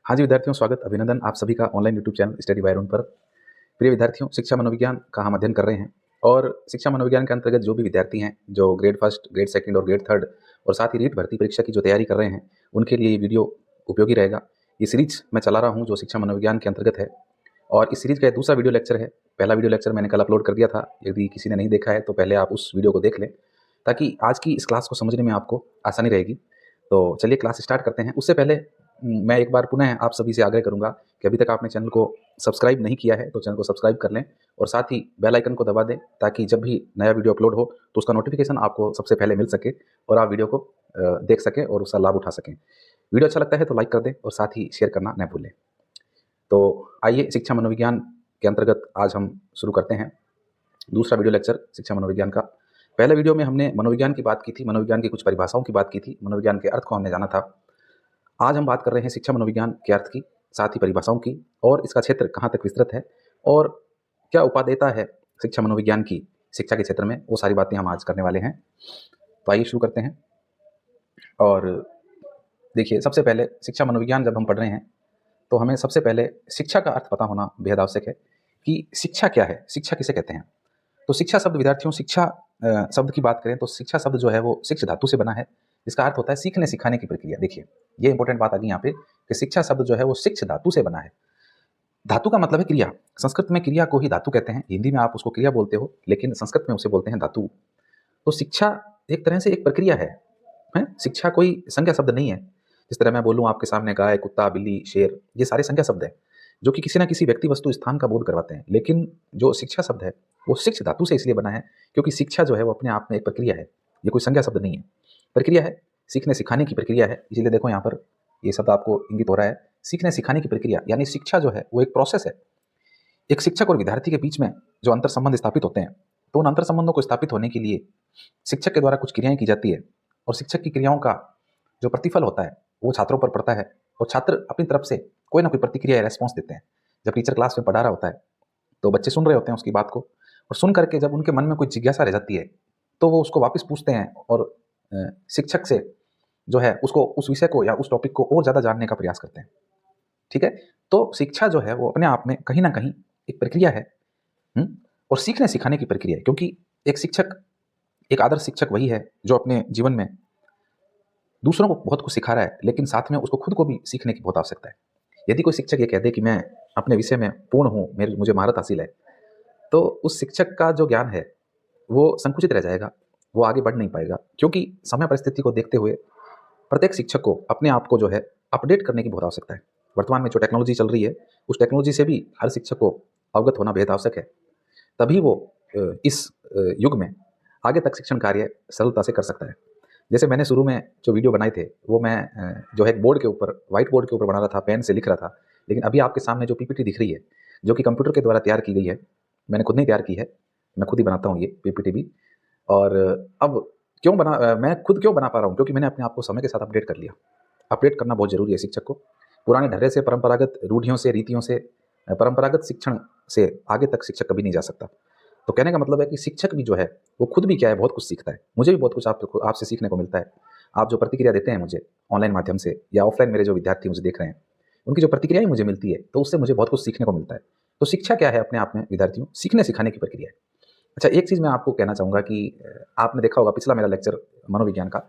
हाँ जी विद्यार्थियों, स्वागत अभिनंदन आप सभी का online YouTube channel study bye Arun पर। प्रिय विद्यार्थियों, शिक्षा मनोविज्ञान का हम अध्ययन कर रहे हैं और शिक्षा मनोविज्ञान के अंतर्गत जो भी विद्यार्थी हैं जो ग्रेड फर्स्ट, ग्रेड सेकंड और ग्रेड थर्ड और साथ ही रीट भर्ती परीक्षा की जो तैयारी कर रहे हैं उनके लिए ये वीडियो उपयोगी रहेगा। ये सीरीज मैं चला रहा हूँ जो शिक्षा मनोविज्ञान के अंतर्गत है और इस सीरीज का दूसरा वीडियो लेक्चर है। पहला वीडियो लेक्चर मैंने कल अपलोड कर दिया था, यदि किसी ने नहीं देखा है तो पहले आप उस वीडियो को देख लें ताकि आज की इस क्लास को समझने में आपको आसानी रहेगी। तो चलिए क्लास स्टार्ट करते हैं। उससे पहले मैं एक बार पुनः आप सभी से आग्रह करूंगा कि अभी तक आपने चैनल को सब्सक्राइब नहीं किया है तो चैनल को सब्सक्राइब कर लें और साथ ही बेल आइकन को दबा दें ताकि जब भी नया वीडियो अपलोड हो तो उसका नोटिफिकेशन आपको सबसे पहले मिल सके और आप वीडियो को देख सकें और उसका लाभ उठा सकें। वीडियो अच्छा लगता है तो लाइक कर दें और साथ ही शेयर करना न भूलें। तो आइए शिक्षा मनोविज्ञान के अंतर्गत आज हम शुरू करते हैं दूसरा वीडियो लेक्चर शिक्षा मनोविज्ञान का। पहले वीडियो में हमने मनोविज्ञान की बात की थी, मनोविज्ञान की कुछ परिभाषाओं की बात की थी, मनोविज्ञान के अर्थ को हमने जाना था। आज हम बात कर रहे हैं शिक्षा मनोविज्ञान के अर्थ की, साथ ही परिभाषाओं की और इसका क्षेत्र कहाँ तक विस्तृत है और क्या उपादेयता है शिक्षा मनोविज्ञान की शिक्षा के क्षेत्र में, वो सारी बातें हम आज करने वाले हैं। तो आइए शुरू करते हैं। और देखिए, सबसे पहले शिक्षा मनोविज्ञान जब हम पढ़ रहे हैं तो हमें सबसे पहले शिक्षा का अर्थ पता होना बेहद आवश्यक है कि शिक्षा क्या है, शिक्षा किसे कहते हैं। तो शिक्षा शब्द विद्यार्थियों, शिक्षा शब्द की बात करें तो शिक्षा शब्द जो है वो शिक्ष धातु से बना है, जिसका अर्थ होता है सीखने सिखाने की प्रक्रिया। देखिए ये इंपॉर्टेंट बात आ गई यहाँ पे कि शिक्षा शब्द जो है वो शिक्ष धातु से बना है। धातु का मतलब है क्रिया। संस्कृत में क्रिया को ही धातु कहते हैं, हिंदी में आप उसको क्रिया बोलते हो लेकिन संस्कृत में उसे बोलते हैं धातु। तो शिक्षा एक तरह से एक प्रक्रिया है? शिक्षा कोई संज्ञा शब्द नहीं है। जिस तरह मैं बोलूँ आपके सामने गाय, कुत्ता, बिल्ली, शेर, ये सारे संज्ञा शब्द हैं जो कि किसी ना किसी व्यक्ति, वस्तु, स्थान का बोध करवाते हैं। लेकिन जो शिक्षा शब्द है वो शिक्ष धातु से इसलिए बना है क्योंकि शिक्षा जो है वो अपने आप में एक प्रक्रिया है, ये कोई संज्ञा शब्द नहीं है, प्रक्रिया है, सीखने सिखाने की प्रक्रिया है। इसीलिए देखो यहाँ पर ये शब्द आपको इंगित हो रहा है, सीखने सिखाने की प्रक्रिया, यानी शिक्षा जो है वो एक प्रोसेस है। एक शिक्षक और विद्यार्थी के बीच में जो अंतर संबंध स्थापित होते हैं तो उन अंतर संबंधों को स्थापित होने के लिए शिक्षक के द्वारा कुछ क्रियाएं की जाती है और शिक्षक की क्रियाओं का जो प्रतिफल होता है वो छात्रों पर पड़ता है और छात्र अपनी तरफ से कोई ना कोई प्रतिक्रिया या रेस्पॉन्स देते हैं। जब टीचर क्लास में पढ़ा रहा होता है तो बच्चे सुन रहे होते हैं उसकी बात को और सुन करके जब उनके मन में कोई जिज्ञासा रह जाती है तो वो उसको वापस पूछते हैं और शिक्षक से जो है उसको उस विषय को या उस टॉपिक को और ज़्यादा जानने का प्रयास करते हैं। ठीक है, तो शिक्षा जो है वो अपने आप में कहीं ना कहीं एक प्रक्रिया है और सीखने सिखाने की प्रक्रिया है, क्योंकि एक शिक्षक, एक आदर्श शिक्षक वही है जो अपने जीवन में दूसरों को बहुत कुछ सिखा रहा है लेकिन साथ में उसको खुद को भी सीखने की बहुत आवश्यकता है। यदि कोई शिक्षक ये कह दे कि मैं अपने विषय में पूर्ण हूँ, मुझे महारत हासिल है, तो उस शिक्षक का जो ज्ञान है वो संकुचित रह जाएगा, वो आगे बढ़ नहीं पाएगा। क्योंकि समय परिस्थिति को देखते हुए प्रत्येक शिक्षक को अपने आप को जो है अपडेट करने की बहुत आवश्यकता है। वर्तमान में जो टेक्नोलॉजी चल रही है उस टेक्नोलॉजी से भी हर शिक्षक को अवगत होना बेहद आवश्यक है, तभी वो इस युग में आगे तक शिक्षण कार्य सरलता से कर सकता है। जैसे मैंने शुरू में जो वीडियो बनाए थे वो मैं जो है बोर्ड के ऊपर, व्हाइट बोर्ड के ऊपर बना रहा था, पेन से लिख रहा था, लेकिन अभी आपके सामने जो पीपीटी दिख रही है जो कि कंप्यूटर के द्वारा तैयार की गई है, मैंने खुद नहीं तैयार की है, मैं खुद ही बनाता हूँ ये पीपीटी भी। और अब मैं खुद क्यों बना पा रहा हूँ, क्योंकि मैंने अपने आप को समय के साथ अपडेट कर लिया। अपडेट करना बहुत जरूरी है शिक्षक को। पुराने ढर्रे से, परंपरागत रूढ़ियों से, रीतियों से, परंपरागत शिक्षण से आगे तक शिक्षक कभी नहीं जा सकता। तो कहने का मतलब है कि शिक्षक भी जो है वो खुद भी क्या है, बहुत कुछ सीखता है। मुझे भी बहुत कुछ आपसे सीखने को मिलता है। आप जो प्रतिक्रिया देते हैं मुझे ऑनलाइन माध्यम से या ऑफलाइन, मेरे जो विद्यार्थी मुझे देख रहे हैं उनकी जो प्रतिक्रियाएं मुझे मिलती है तो उससे मुझे बहुत कुछ सीखने को मिलता है। तो शिक्षा क्या है अपने आप में विद्यार्थियों, सीखने सिखाने की प्रक्रिया है। अच्छा, एक चीज़ मैं आपको कहना चाहूँगा कि आपने देखा होगा पिछला मेरा लेक्चर मनोविज्ञान का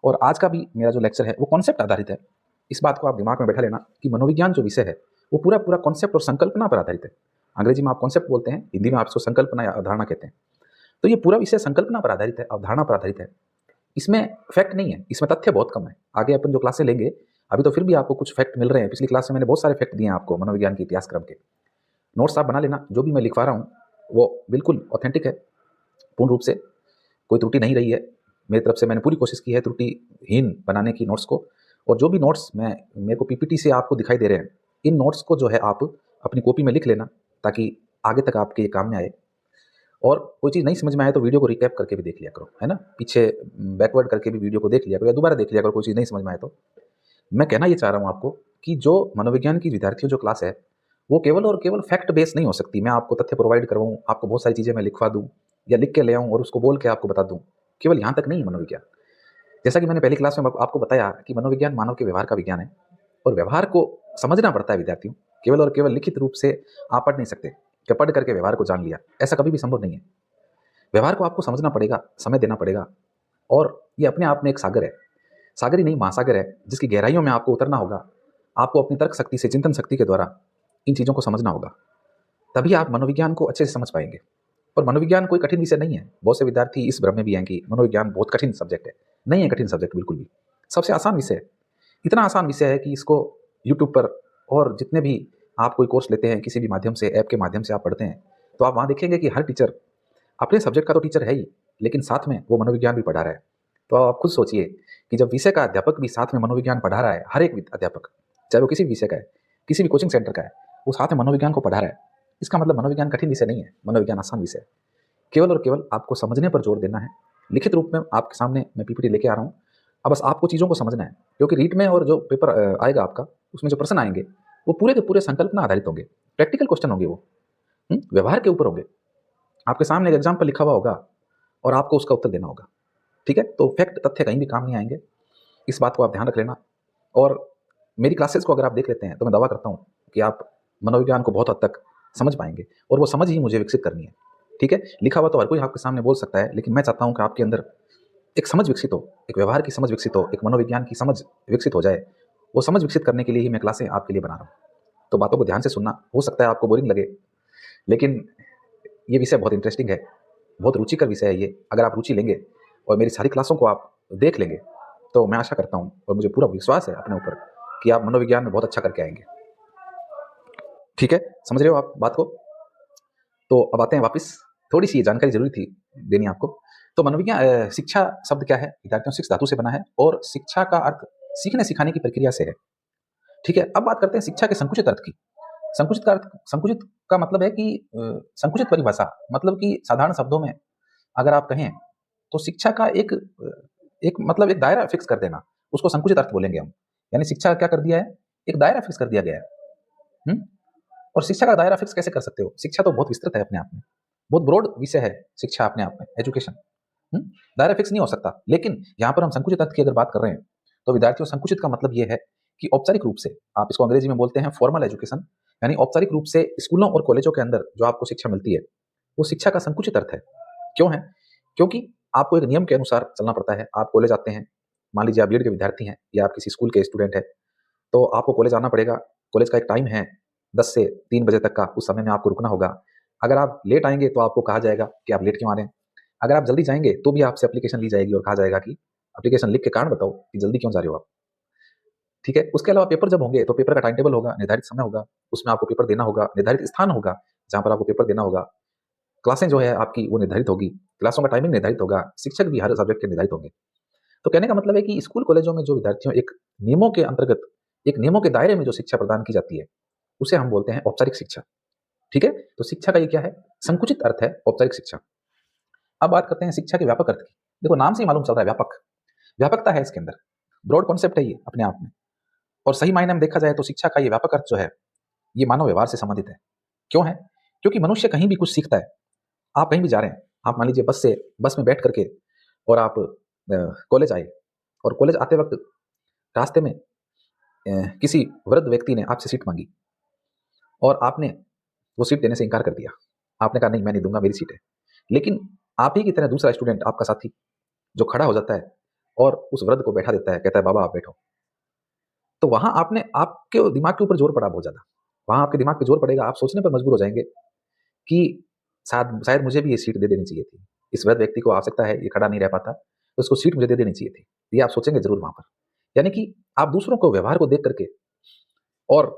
और आज का भी मेरा जो लेक्चर है वो कॉन्सेप्ट आधारित है। इस बात को आप दिमाग में बैठा लेना कि मनोविज्ञान जो विषय है वो पूरा पूरा कॉन्सेप्ट और संकल्पना पर आधारित है। अंग्रेजी में आप कॉन्सेप्ट बोलते हैं, हिंदी में आप इसको संकल्पना या अवधारणा कहते हैं। तो ये पूरा विषय संकल्पना पर आधारित है, अवधारणा पर आधारित है। इसमें फैक्ट नहीं है, इसमें तथ्य बहुत कम है। आगे अपन जो क्लासें लेंगे अभी तो फिर भी आपको कुछ फैक्ट मिल रहे हैं। पिछली क्लास में मैंने बहुत सारे फैक्ट दिए हैं आपको मनोविज्ञान के इतिहास क्रम के। नोट्स आप बना लेना, जो भी मैं लिखवा रहा हूँ वो बिल्कुल ऑथेंटिक है, पूर्ण रूप से कोई त्रुटि नहीं रही है। मेरी तरफ से मैंने पूरी कोशिश की है त्रुटिहीन बनाने की नोट्स को। और जो भी नोट्स मेरे को पीपीटी से आपको दिखाई दे रहे हैं, इन नोट्स को जो है आप अपनी कॉपी में लिख लेना ताकि आगे तक आपके ये काम में आए। और कोई चीज़ नहीं समझ में आए तो वीडियो को रिकैप करके भी देख लिया करो, है ना, पीछे बैकवर्ड करके भी वीडियो को देख लिया करो या दोबारा देख लिया करो, कोई चीज़ नहीं समझ में आए तो। मैं कहना ये चाह रहा हूँ आपको कि जो मनोविज्ञान की विद्यार्थियों जो क्लास है वो केवल और केवल फैक्ट बेस्ड नहीं हो सकती। मैं आपको तथ्य प्रोवाइड करवाऊँ, आपको बहुत सारी चीज़ें मैं लिखवा दूँ या लिख के ले आऊँ और उसको बोल के आपको बता दूँ, केवल यहाँ तक नहीं है मनोविज्ञान। जैसा कि मैंने पहली क्लास में आपको बताया कि मनोविज्ञान मानव के व्यवहार का विज्ञान है। और व्यवहार को समझना पड़ता है विद्यार्थियों। केवल और केवल लिखित रूप से आप पढ़ नहीं सकते कि पढ़ करके व्यवहार को जान लिया, ऐसा कभी भी संभव नहीं है। व्यवहार को आपको समझना पड़ेगा, समय देना पड़ेगा, और ये अपने आप में एक सागर है। सागर ही नहीं, महासागर है, जिसकी गहराइयों में आपको उतरना होगा। आपको अपनी तर्क शक्ति से, चिंतन शक्ति के द्वारा इन चीज़ों को समझना होगा, तभी आप मनोविज्ञान को अच्छे से समझ पाएंगे। और मनोविज्ञान कोई कठिन विषय नहीं है। बहुत से विद्यार्थी इस भ्रम में भी हैं कि मनोविज्ञान बहुत कठिन सब्जेक्ट है। नहीं है कठिन सब्जेक्ट, बिल्कुल भी सबसे आसान विषय है। इतना आसान विषय है कि इसको यूट्यूब पर और जितने भी आप कोई कोर्स लेते हैं, किसी भी माध्यम से, ऐप के माध्यम से आप पढ़ते हैं, तो आप वहाँ देखेंगे कि हर टीचर अपने सब्जेक्ट का तो टीचर है ही, लेकिन साथ में वो मनोविज्ञान भी पढ़ा रहा है। तो आप खुद सोचिए कि जब विषय का अध्यापक भी साथ में मनोविज्ञान पढ़ा रहा है, हर एक अध्यापक, चाहे वो किसी भी विषय का है, किसी भी कोचिंग सेंटर का है, वो साथ में मनोविज्ञान को पढ़ा रहा है, इसका मतलब मनोविज्ञान कठिन विषय नहीं है, मनोविज्ञान आसान विषय है। केवल और केवल आपको समझने पर जोर देना है। लिखित रूप में आपके सामने मैं पीपीटी लेके आ रहा हूँ, अब बस आपको चीज़ों को समझना है, क्योंकि रीट में और जो पेपर आएगा आपका, उसमें जो प्रश्न आएंगे वो पूरे के पूरे संकल्पना आधारित होंगे, प्रैक्टिकल क्वेश्चन होंगे, वो व्यवहार के ऊपर होंगे। आपके सामने एक एग्जाम्पल लिखा हुआ होगा और आपको उसका उत्तर देना होगा। ठीक है, तो फैक्ट, तथ्य कहीं भी काम नहीं आएंगे, इस बात को आप ध्यान रख लेना। और मेरी क्लासेस को अगर आप देख लेते हैं तो मैं दावा करता हूँ कि आप मनोविज्ञान को बहुत हद तक समझ पाएंगे, और वो समझ ही मुझे विकसित करनी है। ठीक है, लिखा हुआ तो हर कोई आपके सामने बोल सकता है, लेकिन मैं चाहता हूँ कि आपके अंदर एक समझ विकसित हो, एक व्यवहार की समझ विकसित हो, एक मनोविज्ञान की समझ विकसित हो जाए। वो समझ विकसित करने के लिए ही मैं क्लासें आपके लिए बना रहा हूँ। तो बातों को ध्यान से सुनना। हो सकता है आपको बोरिंग लगे, लेकिन ये विषय बहुत इंटरेस्टिंग है, बहुत रुचिकर विषय है ये। अगर आप रुचि लेंगे और मेरी सारी क्लासों को आप देख लेंगे, तो मैं आशा करता हूँ और मुझे पूरा विश्वास है अपने ऊपर कि आप मनोविज्ञान में बहुत अच्छा करके आएंगे। ठीक है, समझ रहे हो आप बात को? तो अब आते हैं वापस, थोड़ी सी ये जानकारी जरूरी थी देनी आपको। तो मनोविज्ञान, शिक्षा शब्द क्या है विद्यार्थियों? शिक्ष धातु से बना है, और शिक्षा का अर्थ सीखने सिखाने की प्रक्रिया से है। ठीक है, अब बात करते हैं शिक्षा के संकुचित अर्थ की। संकुचित का अर्थ, संकुचित का मतलब है कि संकुचित परिभाषा, मतलब कि साधारण शब्दों में अगर आप कहें तो शिक्षा का एक मतलब एक दायरा फिक्स कर देना, उसको संकुचित अर्थ बोलेंगे हम। यानी शिक्षा क्या कर दिया है, एक दायरा फिक्स कर दिया गया है। हम्म? और शिक्षा का दायरा फिक्स कैसे कर सकते हो? शिक्षा तो बहुत विस्तृत है अपने आप में, बहुत ब्रॉड विषय है शिक्षा अपने आप में, एजुकेशन। दायरा फिक्स नहीं हो सकता, लेकिन यहाँ पर हम संकुचित अर्थ की अगर बात कर रहे हैं तो विद्यार्थियों, संकुचित का मतलब ये है कि औपचारिक रूप से, आप इसको अंग्रेजी में बोलते हैं फॉर्मल एजुकेशन, यानी औपचारिक रूप से स्कूलों और कॉलेजों के अंदर जो आपको शिक्षा मिलती है, वो शिक्षा का संकुचित अर्थ है। क्यों है? क्योंकि आपको एक नियम के अनुसार चलना पड़ता है। आप कॉलेज आते हैं, मान लीजिए आप बीएड के विद्यार्थी हैं या आप किसी स्कूल के स्टूडेंट हैं, तो आपको कॉलेज आना पड़ेगा। कॉलेज का एक टाइम है 10 से 3 बजे तक का, उस समय में आपको रुकना होगा। अगर आप लेट आएंगे तो आपको कहा जाएगा कि आप लेट क्यों आ रहे हैं। अगर आप जल्दी जाएंगे तो भी आपसे एप्लीकेशन ली जाएगी और कहा जाएगा कि एप्लीकेशन लिख के कारण बताओ कि जल्दी क्यों जा रहे हो आप। ठीक है, उसके अलावा पेपर जब होंगे तो पेपर का टाइम टेबल होगा, निर्धारित समय होगा, उसमें आपको पेपर देना होगा, निर्धारित स्थान होगा जहाँ पर आपको पेपर देना होगा। क्लासें जो है आपकी वो निर्धारित होगी, क्लासों का टाइमिंग निर्धारित होगा, शिक्षक भी हर सब्जेक्ट के निर्धारित होंगे। तो कहने का मतलब है कि स्कूल कॉलेजों में जो विद्यार्थियों एक नियमों के अंतर्गत, एक नियमों के दायरे में जो शिक्षा प्रदान की जाती है, उसे हम बोलते हैं औपचारिक शिक्षा। ठीक है, तो शिक्षा का ये क्या है, संकुचित अर्थ है औपचारिक शिक्षा। अब बात करते हैं शिक्षा के व्यापक अर्थ की। देखो, नाम से ही मालूम चल रहा है व्यापक, व्यापकता है इसके अंदर, ब्रॉड कॉन्सेप्ट है ये अपने आप में। और सही मायने में देखा जाए तो शिक्षा का ये व्यापक अर्थ जो है, ये मानव व्यवहार से संबंधित है। क्यों है? क्योंकि मनुष्य कहीं भी कुछ सीखता है। आप कहीं भी जा रहे हैं, आप मान लीजिए बस में बैठ करके और आप कॉलेज आए, और कॉलेज आते वक्त रास्ते में किसी वृद्ध व्यक्ति ने आपसे सीट मांगी और आपने वो सीट देने से इनकार कर दिया। आपने कहा नहीं, मैं नहीं दूंगा, मेरी सीट है। लेकिन आप ही की तरह दूसरा स्टूडेंट, आपका साथी, जो खड़ा हो जाता है और उस वृद्ध को बैठा देता है, कहता है बाबा आप बैठो। तो वहां आपके दिमाग के ऊपर जोर पड़ा बहुत ज्यादा, वहां आपके दिमाग पे जोर पड़ेगा, आप सोचने पर मजबूर हो जाएंगे कि शायद शायद मुझे भी ये सीट दे देनी चाहिए थी। इस वृद्ध व्यक्ति को आवश्यकता है, ये खड़ा नहीं रह पाता, तो उसको सीट मुझे दे देनी चाहिए थी। ये आप सोचेंगे जरूर वहां पर। यानी कि आप दूसरों को, व्यवहार को देख करके और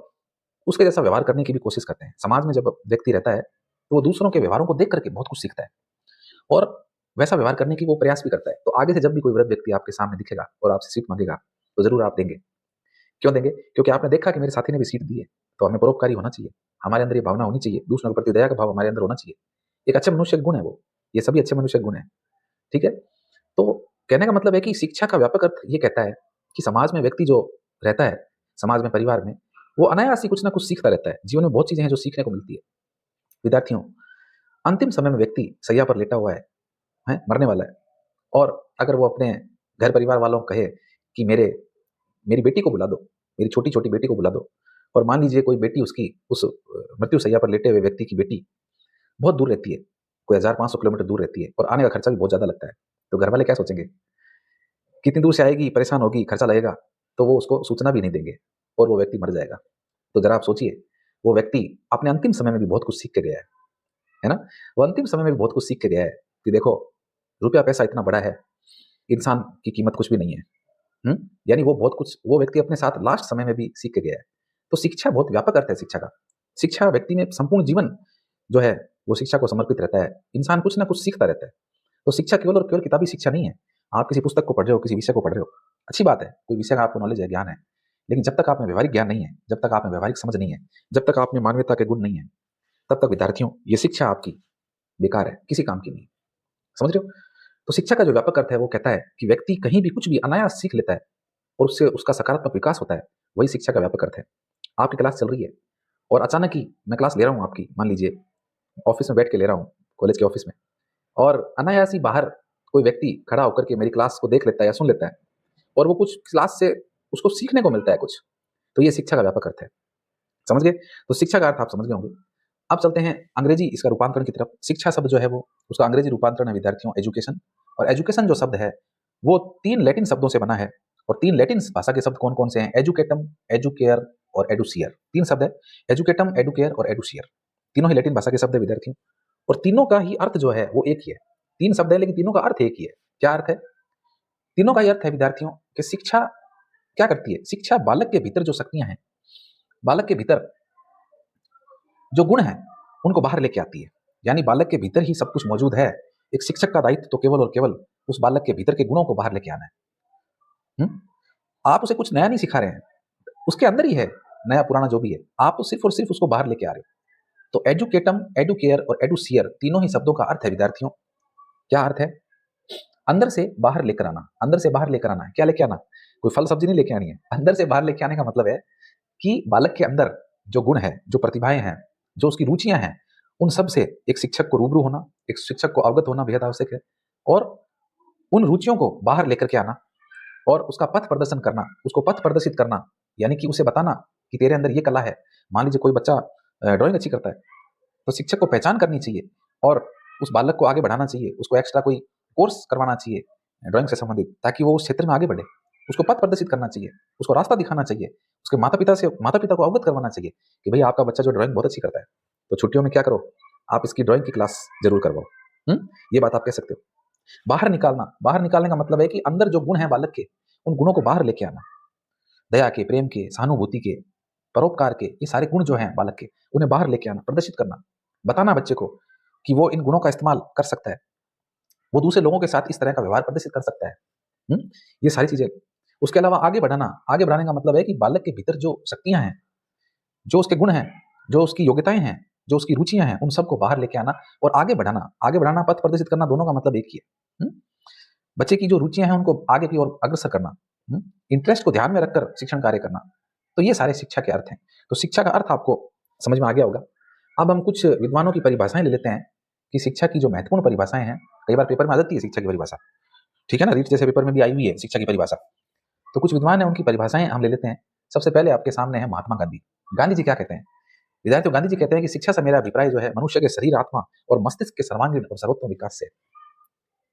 उसके जैसा व्यवहार करने की भी कोशिश करते हैं। समाज में जब व्यक्ति रहता है तो वो दूसरों के व्यवहारों को देख करके बहुत कुछ सीखता है और वैसा व्यवहार करने की वो प्रयास भी करता है। तो आगे से जब भी कोई वृद्ध व्यक्ति आपके सामने दिखेगा और आपसे सीट मांगेगा, तो जरूर आप देंगे। क्यों देंगे? क्योंकि आपने देखा कि मेरे साथी ने भी सीट दी है, तो हमें परोपकारी होना चाहिए, हमारे अंदर ये भावना होनी चाहिए, दूसरों के प्रति दया का भाव हमारे अंदर होना चाहिए। एक अच्छे मनुष्य का गुण है वो, ये सभी अच्छे मनुष्य का गुण है। ठीक है, तो कहने का मतलब है कि शिक्षा का व्यापक अर्थ ये कहता है कि समाज में व्यक्ति जो रहता है, समाज में, परिवार में, वो अनायास ही कुछ ना कुछ सीखता रहता है। जीवन में बहुत चीजें हैं जो सीखने को मिलती है। विद्यार्थियों, अंतिम समय में व्यक्ति सैया पर लेटा हुआ है, मरने वाला है, और अगर वो अपने घर परिवार वालों को कहे कि मेरी बेटी को बुला दो, मेरी छोटी छोटी बेटी को बुला दो। और मान लीजिए कोई बेटी उसकी उस मृत्यु शैया पर लेटे हुए व्यक्ति की बेटी बहुत दूर रहती है, कोई 1500 किलोमीटर दूर रहती है और आने का खर्चा भी बहुत ज़्यादा लगता है। तो घर वाले क्या सोचेंगे, कितनी दूर से आएगी, परेशान होगी, खर्चा लगेगा, तो वो उसको सूचना भी नहीं देंगे और वो व्यक्ति मर जाएगा। तो ज़रा आप सोचिए, वो व्यक्ति अपने अंतिम समय में भी बहुत कुछ सीख के गया है ना? वो अंतिम समय में भी बहुत कुछ सीख के गया है कि देखो, रुपया पैसा इतना बड़ा है, इंसान की कीमत कुछ भी नहीं है। यानी वो बहुत कुछ वो व्यक्ति अपने साथ लास्ट समय में भी सीख के गया है। तो शिक्षा बहुत व्यापक अर्थ है शिक्षा का। शिक्षा व्यक्ति में संपूर्ण जीवन जो है वो शिक्षा को समर्पित रहता है। इंसान कुछ ना कुछ सीखता रहता है। तो शिक्षा केवल और केवल किताबी शिक्षा नहीं है। आप किसी पुस्तक को पढ़ रहे हो, किसी विषय को पढ़ रहे हो, अच्छी बात है, कोई विषय का आपको नॉलेज है, ज्ञान है। लेकिन जब तक आप में व्यवहारिक ज्ञान नहीं है, जब तक आप में व्यवहारिक समझ नहीं है, जब तक आप में मानवता के गुण नहीं है, तब तक विद्यार्थियों ये शिक्षा आपकी बेकार है, किसी काम की नहीं। समझ रहे हो? तो शिक्षा का जो व्यापक अर्थ है वो कहता है कि व्यक्ति कहीं भी कुछ भी अनायास सीख लेता है और उससे उसका सकारात्मक विकास होता है, वही शिक्षा का व्यापक अर्थ है। आपकी क्लास चल रही है और अचानक ही मैं क्लास ले रहा हूँ आपकी, मान लीजिए ऑफिस में बैठ के ले रहा हूँ, कॉलेज के ऑफिस में, और अनायास ही बाहर कोई व्यक्ति खड़ा होकर के मेरी क्लास को देख लेता है या सुन लेता है और वो कुछ क्लास से उसको सीखने को मिलता है कुछ, तो ये शिक्षा का व्यापक अर्थ है। समझ गए? तो शिक्षा का अर्थ आप समझ गए होंगे। अब चलते हैं अंग्रेजी इसका रूपांतरण की तरफ। शिक्षा शब्द जो है वो उसका अंग्रेजी रूपांतरण है विद्यार्थियों एजुकेशन। और एजुकेशन जो शब्द है वो 3 लैटिन शब्दों से बना है। और 3 लैटिन भाषा के शब्द कौन कौन से हैं? एजुकेटम, एजुकेयर और एडुसियर। 3 शब्द है, एजुकेटम, एडुकेयर और एडुसियर। तीनों ही लैटिन भाषा के शब्द है विद्यार्थियों, और तीनों का ही अर्थ जो है वो एक ही है। 3 शब्द है लेकिन तीनों का अर्थ एक ही है। क्या अर्थ है? तीनों का ही अर्थ है विद्यार्थियों कि शिक्षा क्या करती है? शिक्षा बालक के भीतर जो शक्तियां हैं, बालक के भीतर जो गुण हैं, उनको बाहर लेके आती है। यानी बालक के भीतर ही सब कुछ मौजूद है। एक शिक्षक का दायित्व तो केवल और केवल उस बालक के भीतर के गुणों को बाहर लेके आना है। आप उसे कुछ नया नहीं सिखा रहे हैं, उसके अंदर ही है नया पुराना जो भी है, आप तो सिर्फ और सिर्फ उसको बाहर लेके आ रहे हो। तो एजुकेटम, एडुकेयर और एडुसियर तीनों ही शब्दों का अर्थ है विद्यार्थियों, क्या अर्थ है? अंदर से बाहर लेकर आना। अंदर से बाहर लेकर आना है, क्या लेके आना? कोई फल सब्जी नहीं लेके आनी है। अंदर से बाहर लेके आने का मतलब है कि बालक के अंदर जो गुण है, जो प्रतिभाएं हैं, जो उसकी रुचियां हैं, उन सब से एक शिक्षक को रूबरू होना, एक शिक्षक को अवगत होना बेहद आवश्यक है। और उन रुचियों को बाहर लेकर के आना और उसका पथ प्रदर्शन करना, उसको पथ प्रदर्शित करना, यानी कि उसे बताना कि तेरे अंदर ये कला है। मान लीजिए कोई बच्चा ड्राइंग अच्छी करता है, तो शिक्षक को पहचान करनी चाहिए और उस बालक को आगे बढ़ाना चाहिए, उसको एक्स्ट्रा कोई कोर्स करवाना चाहिए ड्राइंग से संबंधित, ताकि वो उस क्षेत्र में आगे बढ़े। उसको पथ प्रदर्शित करना चाहिए, उसको रास्ता दिखाना चाहिए, उसके माता पिता को अवगत करवाना चाहिए कि भैया आपका बच्चा जो ड्राइंग बहुत अच्छी करता है, तो छुट्टियों में क्या करो, आप इसकी ड्राइंग की क्लास जरूर करवाओ। ये बात आप कह सकते हो। बाहर निकालना, बाहर निकालने का मतलब है कि अंदर जो गुण है बालक के, उन गुणों को बाहर लेके आना। दया के, प्रेम के, सहानुभूति के, परोपकार के, ये सारे गुण जो हैं बालक के, उन्हें बाहर लेके आना, प्रदर्शित करना, बताना बच्चे को कि वो इन गुणों का इस्तेमाल कर सकता है, वो दूसरे लोगों के साथ इस तरह का व्यवहार प्रदर्शित कर सकता है। ये सारी चीजें। उसके अलावा आगे बढ़ाना, आगे बढ़ाने का मतलब है कि बालक के भीतर जो शक्तियां हैं, जो उसके गुण हैं, जो उसकी योग्यताएं हैं, जो उसकी रुचियां हैं, उन सबको बाहर लेके आना और आगे बढ़ाना। आगे बढ़ाना, पथ प्रदर्शित करना, दोनों का मतलब एक ही है। बच्चे की जो रुचियां हैं उनको आगे की ओर अग्रसर करना, इंटरेस्ट को ध्यान में रखकर शिक्षण कार्य करना। तो ये सारे शिक्षा के अर्थ हैं। तो शिक्षा का अर्थ आपको समझ में आ गया होगा। अब हम कुछ विद्वानों की परिभाषाएं ले लेते हैं कि शिक्षा की जो महत्वपूर्ण परिभाषाएं हैं, कई बार पेपर में आ जाती है शिक्षा की परिभाषा, ठीक है ना, रीट जैसे पेपर में भी आई हुई है शिक्षा की परिभाषा। तो कुछ विद्वान है, उनकी परिभाषाएं हम ले लेते हैं। सबसे पहले आपके सामने है महात्मा गांधी। गांधी जी क्या कहते हैं? विद्यार्थियों, गांधी जी कहते हैं कि शिक्षा से मेरा अभिप्राय जो है मनुष्य के शरीर, आत्मा और मस्तिष्क के सर्वांगीण और सर्वोत्तम विकास से।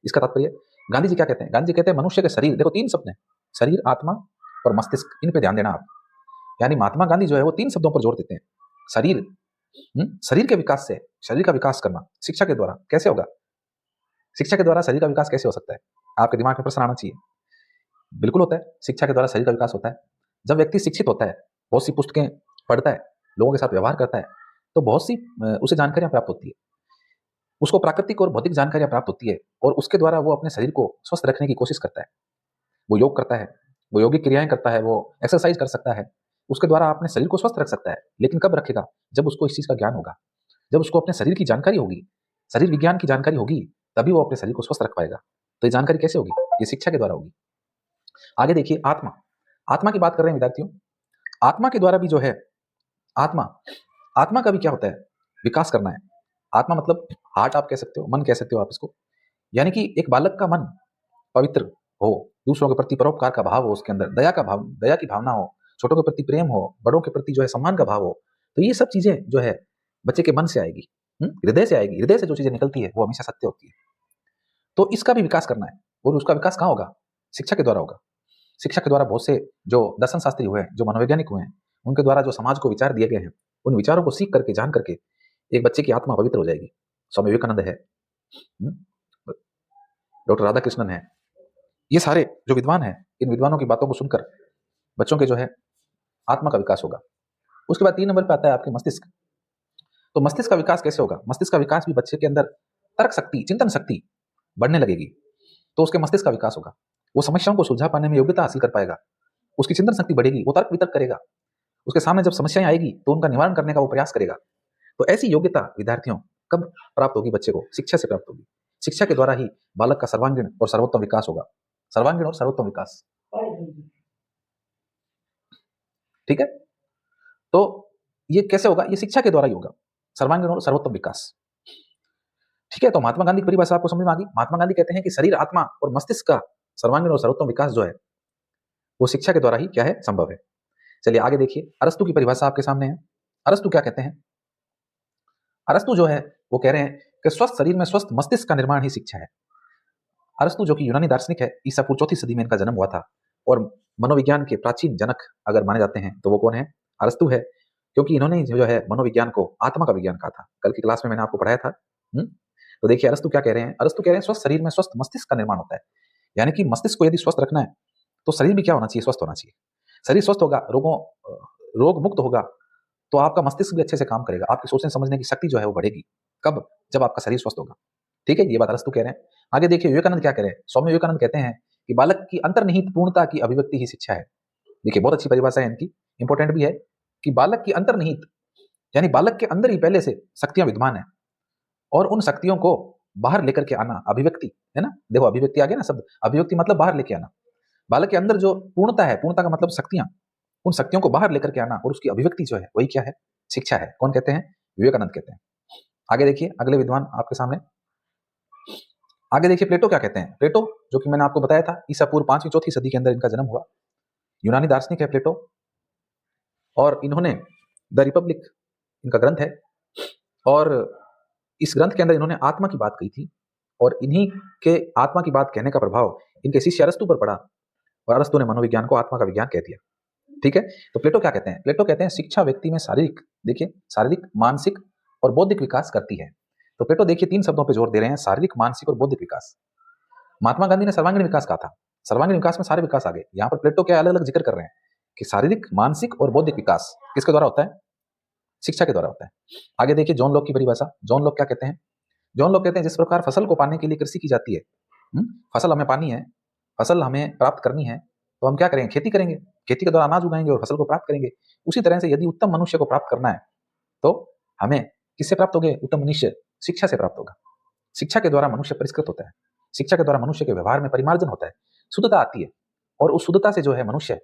इसका तात्पर्य, गांधी जी क्या कहते हैं? गांधी जी कहते हैं मनुष्य के शरीर, देखो 3 शब्द हैं, शरीर, आत्मा और मस्तिष्क, इन पे ध्यान देना आप। यानी महात्मा गांधी जो है वो 3 शब्दों पर जोर देते हैं। शरीर, शरीर के विकास से, शरीर का विकास करना शिक्षा के द्वारा कैसे होगा? शिक्षा के द्वारा शरीर का विकास कैसे हो सकता है? आपके दिमाग में प्रश्न आना चाहिए। बिल्कुल होता है, शिक्षा के द्वारा शरीर का विकास होता है। जब व्यक्ति शिक्षित होता है, बहुत सी पुस्तकें पढ़ता है, लोगों के साथ व्यवहार करता है, तो बहुत सी उसे जानकारियां प्राप्त होती है, उसको प्राकृतिक और भौतिक जानकारियां प्राप्त होती है और उसके द्वारा वो अपने शरीर को स्वस्थ रखने की कोशिश करता है। वो योग करता है, वो योगिक क्रियाएं करता है, वो एक्सरसाइज कर सकता है, उसके द्वारा अपने शरीर को स्वस्थ रख सकता है। लेकिन कब रखेगा? जब उसको इस चीज का ज्ञान होगा, जब उसको अपने शरीर की जानकारी होगी, शरीर विज्ञान की जानकारी होगी, तभी वो अपने शरीर को स्वस्थ रख पाएगा। तो ये जानकारी कैसे होगी? ये शिक्षा के द्वारा होगी। आगे देखिए, आत्मा। आत्मा की बात कर रहे हैं विद्यार्थियों। आत्मा के द्वारा भी जो है, आत्मा, आत्मा का भी क्या होता है? विकास करना है। आत्मा मतलब हार्ट आप कह सकते हो, मन कह सकते हो आप इसको। यानी कि एक बालक का मन पवित्र हो, दूसरों के प्रति परोपकार का भाव हो, उसके अंदर दया का भाव, दया की भावना हो, छोटों के प्रति प्रेम हो, बड़ों के प्रति जो है सम्मान का भाव हो, तो ये सब चीजें जो है बच्चे के मन से आएगी, हृदय से आएगी। हृदय से जो चीजें निकलती है वो हमेशा सत्य होती है। तो इसका भी विकास करना है, और उसका विकास कहाँ होगा? शिक्षा के द्वारा होगा। शिक्षा के द्वारा बहुत से जो दर्शन शास्त्री हुए हैं, जो मनोवैज्ञानिक हुए हैं, उनके द्वारा जो समाज को विचार दिए गए हैं, उन विचारों को सीख करके, जान करके एक बच्चे की आत्मा पवित्र हो जाएगी। स्वामी विवेकानंद है, डॉक्टर राधाकृष्णन है, ये सारे जो विद्वान हैं, इन विद्वानों की बातों को सुनकर बच्चों के जो है आत्मा का विकास होगा। उसके बाद 3 नंबर पे आता है आपके मस्तिष्क। तो मस्तिष्क का विकास कैसे होगा? मस्तिष्क का विकास भी बच्चे के अंदर तर्क शक्ति, चिंतन शक्ति बढ़ने लगेगी, तो उसके मस्तिष्क का विकास होगा। वो समस्याओं को सुलझा पाने में योग्यता हासिल कर पाएगा, उसकी चिंतन शक्ति बढ़ेगी, वो तर्क वितर्क करेगा, उसके सामने जब समस्याएं आएगी तो उनका निवारण करने का वो प्रयास करेगा। तो ऐसी योग्यता विद्यार्थियों कब प्राप्त होगी? बच्चे को शिक्षा से प्राप्त होगी। शिक्षा के द्वारा ही बालक का सर्वांगीण और सर्वोत्तम विकास होगा। सर्वांगीण और सर्वोत्तम विकास, ठीक है। तो ये कैसे होगा? ये शिक्षा के द्वारा ही होगा, सर्वांगीण और सर्वोत्तम विकास, ठीक है। तो महात्मा गांधी की परिभाषा आपको समझ में आ गई। महात्मा गांधी कहते हैं कि शरीर, आत्मा और मस्तिष्क का सर्वांगीण और सर्वोत्तम विकास जो है वो शिक्षा के द्वारा ही क्या है? संभव है। चलिए आगे देखिए, अरस्तु की परिभाषा आपके सामने है। अरस्तु क्या कहते हैं? अरस्तु जो है वो कह रहे हैं कि स्वस्थ शरीर में स्वस्थ मस्तिष्क का निर्माण ही शिक्षा है। अरस्तु जो कि यूनानी दार्शनिक है, ईसा पूर्व 4वीं सदी में इनका जन्म हुआ था, और मनोविज्ञान के प्राचीन जनक अगर माने जाते हैं तो वो कौन है? अरस्तु है, क्योंकि इन्होंने जो है मनोविज्ञान को आत्मा का विज्ञान कहा था। कल की क्लास में मैंने आपको पढ़ाया था। तो देखिए अरस्तु क्या कह रहे हैं? अरस्तु कह रहे हैं स्वस्थ शरीर में स्वस्थ मस्तिष्क का निर्माण होता है, यानी कि मस्तिष्क को यदि स्वस्थ रखना है तो शरीर भी क्या होना चाहिए? स्वस्थ होना चाहिए। शरीर स्वस्थ होगा, रोग मुक्त होगा, तो आपका मस्तिष्क भी अच्छे से काम करेगा, आपकी सोचने समझने की शक्ति जो है वो बढ़ेगी। कब? जब आपका शरीर स्वस्थ होगा, ठीक है। ये बात अरस्तु कह रहे हैं। आगे देखिए विवेकानंद क्या कह रहे हैं। स्वामी विवेकानंद कहते हैं कि बालक की अंतर्निहित पूर्णता की अभिव्यक्ति ही शिक्षा है। देखिए बहुत अच्छी परिभाषा है इनकी, इंपॉर्टेंट भी है, कि बालक की अंतर्निहित, यानी बालक के अंदर ही पहले से शक्तियां विद्यमान है, और उन शक्तियों को बाहर लेकर के आना, अभिव्यक्ति है ना। देखो अभिव्यक्ति आ गया ना शब्द, अभिव्यक्ति मतलब बाहर लेके आना। बालक के अंदर जो पूर्णता है, पूर्णता का मतलब शक्तियां, उन शक्तियों को बाहर लेकर के आना और उसकी अभिव्यक्ति जो है वही क्या है? शिक्षा है। कौन कहते हैं? विवेकानंद कहते हैं। आगे देखिए अगले विद्वान आपके सामने। आगे देखिए प्लेटो क्या कहते हैं। प्लेटो जो कि मैंने आपको बताया था ईसा पूर्व 5वीं 4थी सदी के अंदर इनका जन्म हुआ, यूनानी दार्शनिक है प्लेटो, और इन्होंने द रिपब्लिक इनका ग्रंथ है, और इस ग्रंथ के अंदर इन्होंने आत्मा की बात कही थी, और इन्हीं के आत्मा की बात कहने का प्रभाव इनके शिष्य अरस्तु पर पड़ा, और अरस्तु ने मनोविज्ञान को आत्मा का विज्ञान कह दिया, ठीक है। तो प्लेटो क्या कहते हैं? प्लेटो कहते हैं शिक्षा व्यक्ति में शारीरिक, देखिए शारीरिक, मानसिक और बौद्धिक विकास करती है। तो प्लेटो देखिए 3 शब्दों पे जोर दे रहे हैं, शारीरिक, मानसिक और बौद्धिक विकास। महात्मा गांधी ने सर्वांगीण विकास कहा था, सर्वांगीण विकास में सारे विकास आ गए। यहाँ पर प्लेटो क्या अलग अलग जिक्र कर रहे हैं कि शारीरिक, मानसिक और बौद्धिक विकास किसके द्वारा होता है? शिक्षा के द्वारा होता है। आगे देखिए जॉन लॉक की परिभाषा। जॉन लॉक क्या कहते हैं? जॉन लॉक कहते हैं जिस प्रकार फसल को पाने के लिए कृषि की जाती है, फसल हमें पानी है, फसल हमें प्राप्त करनी है, तो हम क्या करेंगे? खेती करेंगे, खेती के द्वारा अनाज उगाएंगे और फसल को प्राप्त करेंगे। उसी तरह से यदि उत्तम मनुष्य को प्राप्त करना है तो हमें किससे प्राप्त होगे? उत्तम मनुष्य शिक्षा से प्राप्त होगा। शिक्षा के द्वारा मनुष्य परिष्कृत होता है, शिक्षा के द्वारा मनुष्य के व्यवहार में परिमार्जन होता है, शुद्धता आती है, और उस शुद्धता से जो है मनुष्य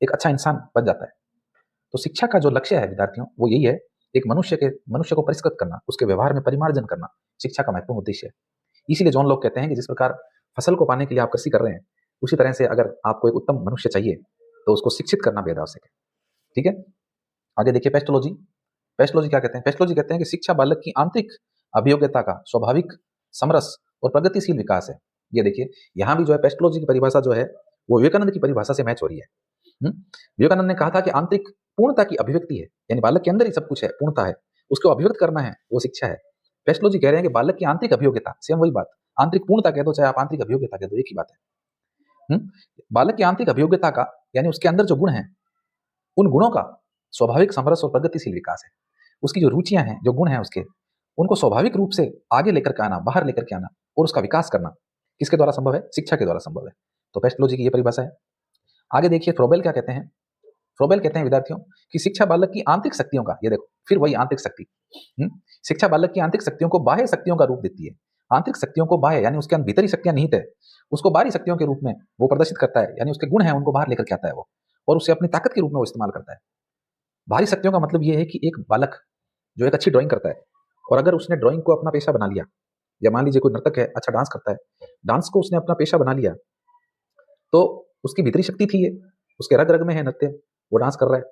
एक अच्छा इंसान बन जाता है। तो शिक्षा का जो लक्ष्य है विद्यार्थियों वो यही है, एक मनुष्य को परिष्कृत करना, उसके व्यवहार में परिमार्जन करना शिक्षा का महत्वपूर्ण उद्देश्य है। इसीलिए जॉन लॉक कहते हैं कि जिस प्रकार फसल को पाने के लिए आप कृषि कर रहे हैं, उसी तरह से अगर आपको एक उत्तम मनुष्य चाहिए तो उसको शिक्षित करना बेहद आवश्यक है, ठीक है। आगे देखिए पेस्टोलॉजी। पेस्टोलॉजी क्या कहते हैं? पेस्टोलॉजी कहते हैं कि शिक्षा बालक की आंतरिक अभियोग्यता का स्वाभाविक, समरस और प्रगतिशील विकास है। ये देखिए यहाँ भी जो है पेस्टोलॉजी की परिभाषा जो है वो विवेकानंद की परिभाषा से मैच हो रही है। विवेकानंद ने कहा था कि आंतरिक पूर्णता की अभिव्यक्ति है, यानी बालक के अंदर ही सब कुछ है, पूर्णता है, उसको अभिव्यक्त करना है, वो शिक्षा है। पेस्टोलॉजी कह रहे हैं कि बालक की आंतरिक अभियोग्यता, सेम वही बात, आंतरिक पूर्णता कह दो चाहे आप आंतरिक अभियोग्यता कह दो, एक ही बात है। बालक की आंतरिक अभियोग्यता का, यानी उसके अंदर जो गुण है, उन गुणों का स्वाभाविक, समरस और प्रगतिशील विकास है। उसकी जो रुचियां हैं, जो गुण हैं उसके, उनको स्वाभाविक रूप से आगे लेकर के आना, बाहर लेकर के आना और उसका विकास करना किसके द्वारा संभव है? शिक्षा के द्वारा संभव है। तो पेस्टोलॉजी की ये परिभाषा है। आगे देखिए फ्रोबेल क्या कहते हैं। फ्रोबेल कहते हैं विद्यार्थियों कि शिक्षा बालक की आंतरिक शक्तियों का, ये देखो फिर वही आंतरिक शक्ति, शिक्षा बालक की आंतरिक शक्तियों को बाह्य शक्तियों का रूप देती है। आंतरिक शक्तियों को बाह्य, यानी उसके अंदर भीतरी शक्तियां निहित है, उसको बाहरी शक्तियों के रूप में वो प्रदर्शित करता है, यानी उसके गुण है उनको बाहर लेकर के आता है वो, और उसे अपनी ताकत के रूप में वो इस्तेमाल करता है। बाहरी शक्तियों का मतलब ये है कि एक बालक जो एक अच्छी ड्राइंग करता है, और अगर उसने ड्राइंग को अपना पेशा बना लिया, या मान लीजिए कोई नर्तक है, अच्छा डांस करता है, डांस को उसने अपना पेशा बना लिया, तो उसकी भीतरी शक्ति थी ये, उसके रग रग में है नृत्य, वो डांस कर रहा है,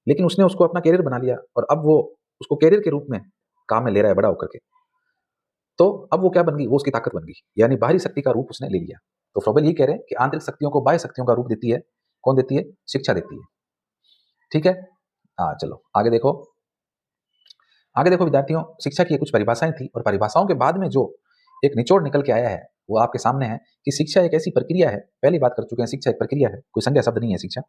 लेकिन उसने उसको अपना कैरियर बना लिया और अब वो उसको कैरियर के रूप में काम में ले रहा है बड़ा होकर के। तो अब वो क्या बन गई, वो उसकी ताकत बन गई, यानी बाहरी शक्ति का रूप उसने ले लिया। तो फ्रोबेल ये कह रहे हैं कि आंतरिक शक्तियों को बाह्य शक्तियों का रूप देती है, कौन देती है? शिक्षा देती है। ठीक है, हाँ चलो आगे देखो। आगे देखो विद्यार्थियों, शिक्षा की कुछ परिभाषाएं थी और परिभाषाओं के बाद में जो एक निचोड़ निकल के आया है वो आपके सामने है कि शिक्षा एक ऐसी प्रक्रिया है, पहली बात कर चुके हैं, शिक्षा एक प्रक्रिया है, कोई संज्ञा शब्द नहीं है शिक्षा,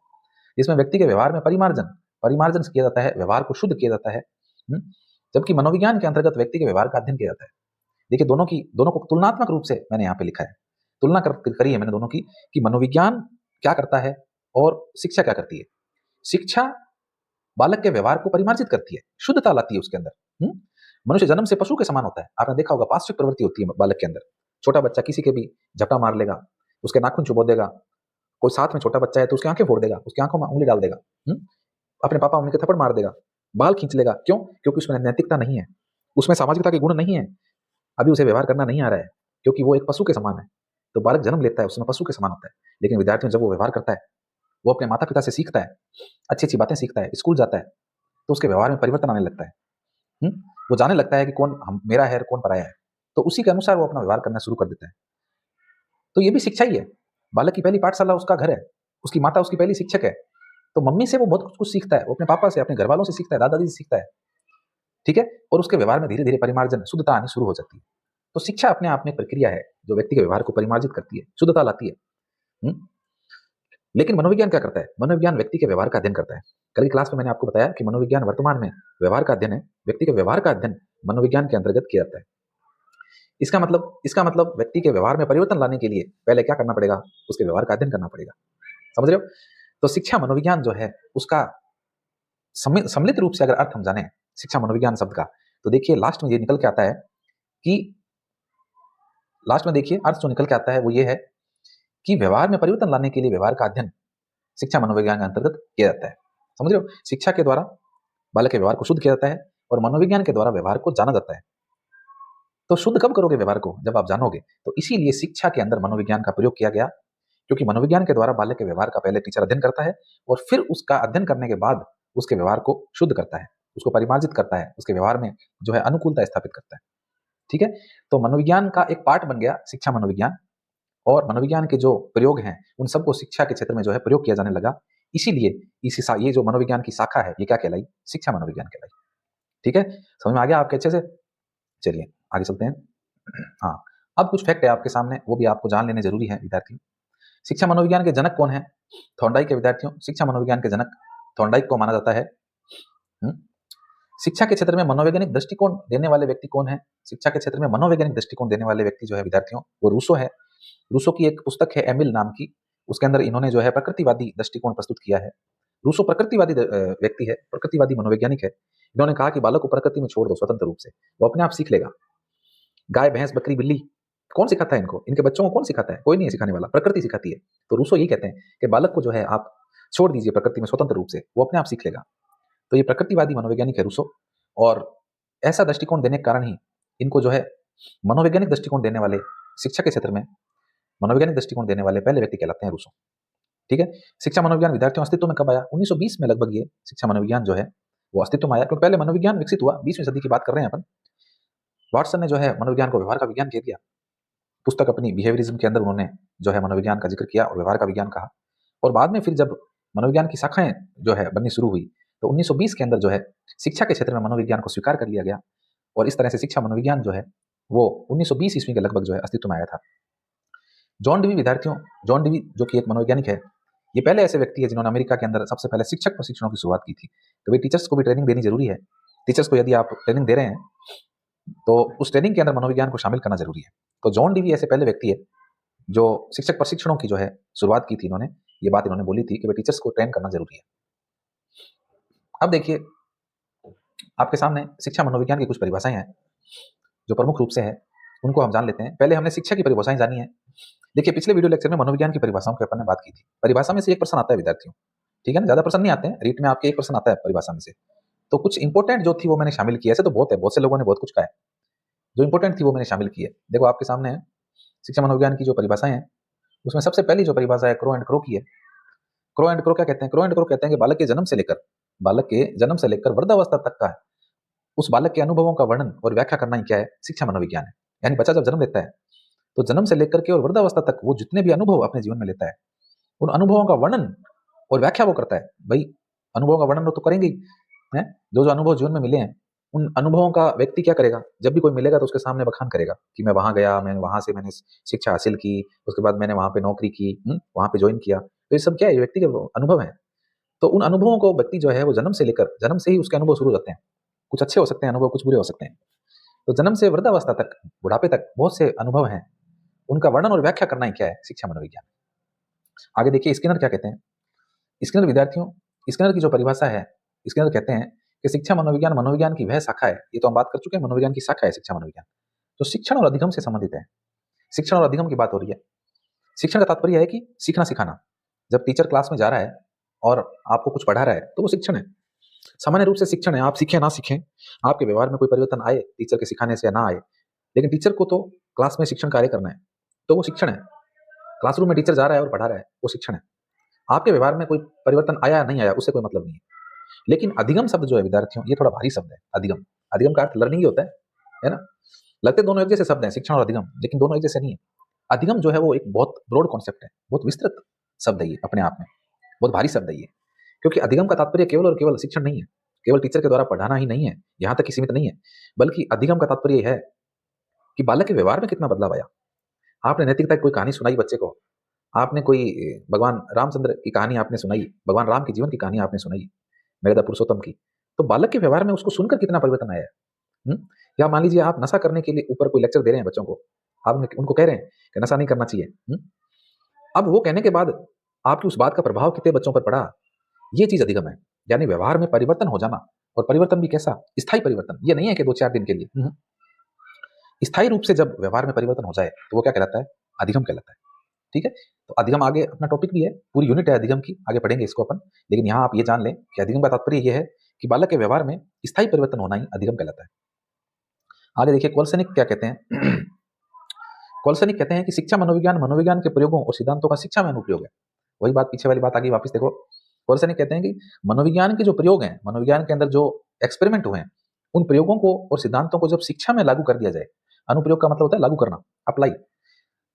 जिसमें व्यक्ति के व्यवहार में परिमार्जन परिमार्जन किया जाता है, व्यवहार को शुद्ध किया जाता है। जबकि मनोविज्ञान के अंतर्गत व्यक्ति के व्यवहार का अध्ययन किया जाता है। देखिए दोनों को तुलनात्मक रूप से मैंने यहाँ पे लिखा है, तुलना करी है मैंने दोनों की, कि मनोविज्ञान क्या करता है और शिक्षा क्या करती है। शिक्षा बालक के व्यवहार को परिमार्जित करती है, शुद्धता लाती है उसके अंदर। मनुष्य जन्म से पशु के समान होता है, आपने देखा होगा पाशविक प्रवृत्ति होती है बालक के अंदर। छोटा बच्चा किसी के भी झपटा मार लेगा, उसके नाखून चुबो देगा, कोई साथ में छोटा बच्चा है तो उसकी आंखें फोड़ देगा, उसकी आंखों में उंगली डाल देगा, अपने पापा मम्मी के थप्पड़ मार देगा, बाल खींच लेगा। क्यों? क्योंकि उसमें नैतिकता नहीं है, उसमें सामाजिकता के गुण नहीं है, अभी उसे व्यवहार करना नहीं आ रहा है, क्योंकि वो एक पशु के समान है। तो बालक जन्म लेता है उसमें पशु के समान होता है, लेकिन विद्यार्थियों जब वो व्यवहार करता है, वो अपने माता पिता से सीखता है, अच्छी अच्छी बातें सीखता है, स्कूल जाता है, तो उसके व्यवहार में परिवर्तन आने लगता है। वो जाने लगता है कि कौन मेरा है और कौन पराया है, तो उसी के अनुसार वो अपना व्यवहार करना शुरू कर देता है। तो ये भी शिक्षा ही है। बालक की पहली पाठशाला उसका घर है, उसकी माता उसकी पहली शिक्षक है। तो मम्मी से वो बहुत कुछ सीखता है, वो अपने पापा से, अपने घर वालों से सीखता है, दादा दादी से सीखता है। ठीक है, और उसके व्यवहार में धीरे धीरे परिमार्जन, शुद्धता आनी शुरू हो जाती है। तो शिक्षा अपने आप में एक प्रक्रिया है जो व्यक्ति के व्यवहार को परिमार्जित करती है, शुद्धता लाती है। लेकिन मनोविज्ञान क्या करता है? मनोविज्ञान व्यक्ति के व्यवहार का अध्ययन करता है। कल की क्लास में मैंने आपको बताया कि मनोविज्ञान वर्तमान में व्यवहार का अध्ययन है, व्यक्ति के व्यवहार का अध्ययन मनोविज्ञान के अंतर्गत किया जाता है। इसका मतलब व्यक्ति के व्यवहार में परिवर्तन लाने के लिए पहले क्या करना पड़ेगा? उसके व्यवहार का अध्ययन करना पड़ेगा। समझ रहे हो? तो शिक्षा मनोविज्ञान जो है उसका सम्मिलित रूप से अगर अर्थ हम जाने शिक्षा मनोविज्ञान शब्द का, तो देखिए लास्ट में ये निकल के आता है कि लास्ट में देखिए अर्थ जो निकल के आता है वो ये है कि व्यवहार में परिवर्तन लाने के लिए व्यवहार का अध्ययन शिक्षा मनोविज्ञान के अंतर्गत किया जाता है। समझ रहे हो? शिक्षा के द्वारा बालक के व्यवहार को शुद्ध किया जाता है और मनोविज्ञान के द्वारा व्यवहार को जाना जाता है। तो शुद्ध कब करोगे व्यवहार को? जब आप जानोगे। तो इसीलिए शिक्षा के अंदर मनोविज्ञान का प्रयोग किया गया, क्योंकि मनोविज्ञान के द्वारा बालक के व्यवहार का पहले टीचर अध्ययन करता है और फिर उसका अध्ययन करने के बाद उसके व्यवहार को शुद्ध करता है, उसको परिमार्जित करता है, उसके व्यवहार में जो है अनुकूलता स्थापित करता है। ठीक है, तो मनोविज्ञान का एक पार्ट बन गया शिक्षा मनोविज्ञान, और मनोविज्ञान के जो प्रयोग हैं उन सबको शिक्षा के क्षेत्र में जो है प्रयोग किया जाने लगा। इसीलिए ये जो मनोविज्ञान की शाखा है ये क्या कहलाई? शिक्षा मनोविज्ञान कहलाई। ठीक है, समझ में आ गया आपके अच्छे से? चलिए आगे चलते हैं। हाँ, अब कुछ फैक्ट है आपके सामने, वो भी आपको जान लेने जरूरी है विद्यार्थियों। शिक्षा मनोविज्ञान के जनक कौन है? थॉर्नडाइक के विद्यार्थियों, शिक्षा मनोविज्ञान के जनक थॉर्नडाइक को माना जाता है। शिक्षा के क्षेत्र में मनोवैज्ञानिक दृष्टिकोण देने वाले व्यक्ति कौन है? शिक्षा के क्षेत्र में मनोवैज्ञानिक दृष्टिकोण देने वाले व्यक्ति जो है विद्यार्थियों, वो रूसो है। रूसो की एक पुस्तक है एमिल नाम की, उसके अंदर इन्होंने जो है प्रकृतिवादी दृष्टिकोण प्रस्तुत किया है। रूसो प्रकृतिवादी व्यक्ति है, प्रकृतिवादी मनोवैज्ञानिक है। इन्होंने कहा कि बालक को प्रकृति में छोड़ दो स्वतंत्र रूप से, वो अपने आप सीख लेगा। गाय भैंस बकरी बिल्ली कौन सिखाता है इनको? इनके बच्चों को कौन सिखाता है? कोई नहीं है सिखाने वाला, प्रकृति सिखाती है। तो रूसो ये कहते हैं कि बालक को जो है आप छोड़ दीजिए प्रकृति में स्वतंत्र रूप से, वो अपने आप सीख लेगा। तो ये प्रकृतिवादी मनोवैज्ञानिक है रूसो, और ऐसा दृष्टिकोण देने के कारण ही इनको जो है मनोवैज्ञानिक दृष्टिकोण देने वाले, शिक्षा के क्षेत्र में मनोवैज्ञानिक दृष्टिकोण देने वाले पहले व्यक्ति कहलाते हैं रूसो। ठीक है, शिक्षा मनोविज्ञान विद्यार्थियों अस्तित्व में कब आया? 1920 में लगभग ये शिक्षा मनोविज्ञान जो है वो अस्तित्व में आया, क्योंकि पहले मनोविज्ञान विकसित हुआ 20वीं सदी की बात कर रहे हैं अपन। वाटसन ने जो है मनोविज्ञान को व्यवहार का विज्ञान कह दिया, पुस्तक अपनी बिहेवियरिज्म के अंदर उन्होंने जो है मनोविज्ञान का जिक्र किया और व्यवहार का विज्ञान कहा। और बाद में फिर जब मनोविज्ञान की शाखाएं जो है बननी शुरू हुई तो 1920 के अंदर जो है शिक्षा के क्षेत्र में मनोविज्ञान को स्वीकार कर लिया गया, और इस तरह से शिक्षा मनोविज्ञान जो है वो 1920 ईस्वी के लगभग जो है अस्तित्व में आया था। जॉन डीवी विद्यार्थियों, जॉन डीवी जो कि एक मनोवैज्ञानिक है, ये पहले ऐसे व्यक्ति है जिन्होंने अमेरिका के अंदर सबसे पहले शिक्षक प्रशिक्षणों की शुरुआत की थी। तो भाई टीचर्स को भी ट्रेनिंग देनी जरूरी है। टीचर्स को यदि आप ट्रेनिंग दे रहे हैं तो उस ट्रेनिंग के अंदर मनोविज्ञान को शामिल करना जरूरी है। तो जॉन डीवी ऐसे पहले व्यक्ति है जो शिक्षक प्रशिक्षणों की जो है शुरुआत की थी। इन्होंने ये बात इन्होंने बोली थी कि भाई टीचर्स को ट्रेन करना जरूरी है। अब देखिए आपके सामने शिक्षा मनोविज्ञान की कुछ परिभाषाएं हैं जो प्रमुख रूप से है, उनको हम जान लेते हैं। पहले हमने शिक्षा की परिभाषाएं जानी है। देखिए पिछले वीडियो लेक्चर में मनोविज्ञान की परिभाषाओं की अपन ने बात की थी। परिभाषा में से एक प्रश्न आता है विद्यार्थियों, ठीक है ना, ज्यादा प्रश्न नहीं आते हैं, रीट में आपके एक प्रश्न आता है परिभाषा में से। तो कुछ इंपॉर्टेंट जो थी वो मैंने शामिल की है। ऐसे तो बहुत है, बहुत से लोगों ने बहुत कुछ कहा है, जो इंपॉर्टेंट थी वो मैंने शामिल की है। देखो आपके सामने है शिक्षा मनोविज्ञान की जो परिभाषाएं हैं, उसमें सबसे पहली जो परिभाषा है क्रो एंड क्रो की है। क्रो एंड क्रो क्या कहते हैं? क्रो एंड क्रो कहते हैं कि बालक के जन्म से लेकर वृद्धावस्था तक का उस बालक के अनुभवों का वर्णन और व्याख्या करना ही क्या है? शिक्षा मनोविज्ञान है। यानी बच्चा जब जन्म लेता है तो जन्म से लेकर के और वृद्धावस्था तक वो जितने भी अनुभव अपने जीवन में लेता है, उन अनुभवों का वर्णन और व्याख्या वो करता है। भाई अनुभवों का वर्णन तो करेंगे ही, हैं? जो अनुभव जीवन में मिले हैं, उन अनुभवों का व्यक्ति क्या करेगा? जब भी कोई मिलेगा तो उसके सामने बखान करेगा कि मैं वहां गया, मैं वहां से मैंने शिक्षा हासिल की, उसके बाद मैंने वहां पे नौकरी की, वहां पे ज्वाइन किया। तो ये सब क्या है? ये व्यक्ति के अनुभव है। तो उन अनुभवों को व्यक्ति जो है वो जन्म से ही उसके अनुभव शुरू हो जाते हैं। कुछ अच्छे हो सकते हैं अनुभव, कुछ बुरे हो सकते हैं। तो जन्म से वृद्धावस्था तक, बुढ़ापे तक बहुत से अनुभव हैं, उनका वर्णन और व्याख्या करना ही क्या है? शिक्षा मनोविज्ञान। आगे देखिए स्किनर क्या कहते हैं। स्किनर की जो परिभाषा है, स्किनर कहते हैं कि शिक्षा मनोविज्ञान मनोविज्ञान की वह शाखा है, ये तो हम बात कर चुके हैं, मनोविज्ञान की शाखा है शिक्षा मनोविज्ञान, जो शिक्षण और अधिगम से संबंधित है। शिक्षण और अधिगम की बात हो रही है। शिक्षण का तात्पर्य है कि सीखना सिखाना। जब टीचर क्लास में जा रहा है और आपको कुछ पढ़ा रहा है तो वो शिक्षण है। सामान्य रूप से शिक्षण है, आप सीखें ना सीखें, आपके व्यवहार में कोई परिवर्तन आए टीचर के सिखाने से या ना आए, लेकिन टीचर को तो क्लास में शिक्षण कार्य करना है, तो वो शिक्षण है। क्लासरूम में टीचर जा रहा है और पढ़ा रहा है, वो शिक्षण है। आपके व्यवहार में कोई परिवर्तन आया या नहीं आया उससे कोई मतलब नहीं है। लेकिन अधिगम शब्द जो है विद्यार्थियों, ये थोड़ा भारी शब्द है। अधिगम, अधिगम का अर्थ लर्निंग ही होता है ना? लगते दोनों एक जैसे शब्द हैं, शिक्षण और अधिगम, लेकिन दोनों एक जैसे नहीं है। अधिगम जो है वो एक बहुत ब्रॉड कॉन्सेप्ट है, बहुत विस्तृत शब्द है ये अपने आप में, बहुत भारी शब्द है ये। क्योंकि अधिगम का तात्पर्य केवल और केवल शिक्षण नहीं है, केवल टीचर के द्वारा पढ़ाना ही नहीं है, यहाँ तक ही सीमित नहीं है, बल्कि अधिगम का तात्पर्य है कि बालक के व्यवहार में कितना बदलाव आया। आपने नैतिकता की कोई कहानी सुनाई बच्चे को, आपने कोई भगवान रामचंद्र की कहानी आपने सुनाई, भगवान राम के जीवन की कहानी आपने सुनाई, मर्यादा पुरुषोत्तम की, तो बालक के व्यवहार में उसको सुनकर कितना परिवर्तन आया है। या मान लीजिए आप नशा करने के लिए ऊपर कोई लेक्चर दे रहे हैं बच्चों को, आप उनको कह रहे हैं कि नशा नहीं करना चाहिए। अब वो कहने के बाद आपकी उस बात का प्रभाव कितने बच्चों पर पड़ा, ये चीज अधिगम है। यानी व्यवहार में परिवर्तन हो जाना, और परिवर्तन भी कैसा? स्थायी परिवर्तन। ये नहीं है कि 2-4 दिन के लिए। स्थायी रूप से जब व्यवहार में परिवर्तन हो जाए तो वो क्या कहलाता है? अधिगम कहलाता है। ठीक है, तो अधिगम आगे अपना टॉपिक भी है, पूरी यूनिट है अधिगम की, आगे पढ़ेंगे इसको अपन। लेकिन यहाँ आप ये जान लें कि अधिगम का तात्पर्य यह है कि बालक के व्यवहार में स्थायी परिवर्तन होना ही अधिगम कहलाता है। आगे देखिए कोल्सनिक क्या कहते हैं। कोल्सनिक कहते हैं कि शिक्षा मनोविज्ञान मनोविज्ञान के प्रयोगों और सिद्धांतों का शिक्षा में अनुप्रयोग है। वही बात, पीछे वाली बात आगे वापस देखो। कोल्सनिक कहते हैं कि मनोविज्ञान के जो प्रयोग हैं, मनोविज्ञान के अंदर जो एक्सपेरिमेंट हुए हैं, उन प्रयोगों को और सिद्धांतों को जब शिक्षा में लागू कर दिया जाए, अनुप्रयोग का मतलब होता है लागू करना, अप्लाई।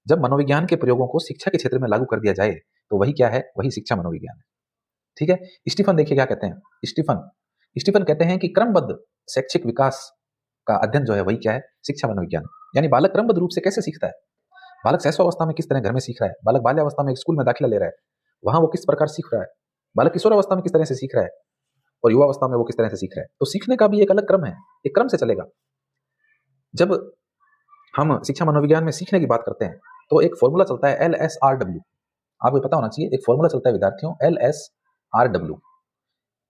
जब मनोविज्ञान के प्रयोगों को शिक्षा के क्षेत्र में लागू कर दिया जाए तो वही क्या है? वही शिक्षा मनोविज्ञान है। ठीक है, स्टीफन देखिए क्या कहते हैं। स्टीफन कहते हैं कि क्रमबद्ध शैक्षिक विकास का अध्ययन जो है वही क्या है? शिक्षा मनोविज्ञान। यानी बालक क्रमबद्ध रूप से कैसे सीखता है, बालक शैशवावस्था में किस तरह घर में सीख रहा है, बालक बाल्यावस्था में स्कूल में दाखिला ले रहा है, वहां वो किस प्रकार सीख रहा है, बालक किशोरावस्था में किस तरह से सीख रहा है, और युवावस्था में वो किस तरह से सीख रहा है। तो सीखने का भी एक अलग क्रम है, एक क्रम से चलेगा। जब हम शिक्षा मनोविज्ञान में सीखने की बात करते हैं तो एक फॉर्मूला चलता है LSRW, आपको पता होना चाहिए। एक फॉर्मूला चलता है विद्यार्थियों, LSRW।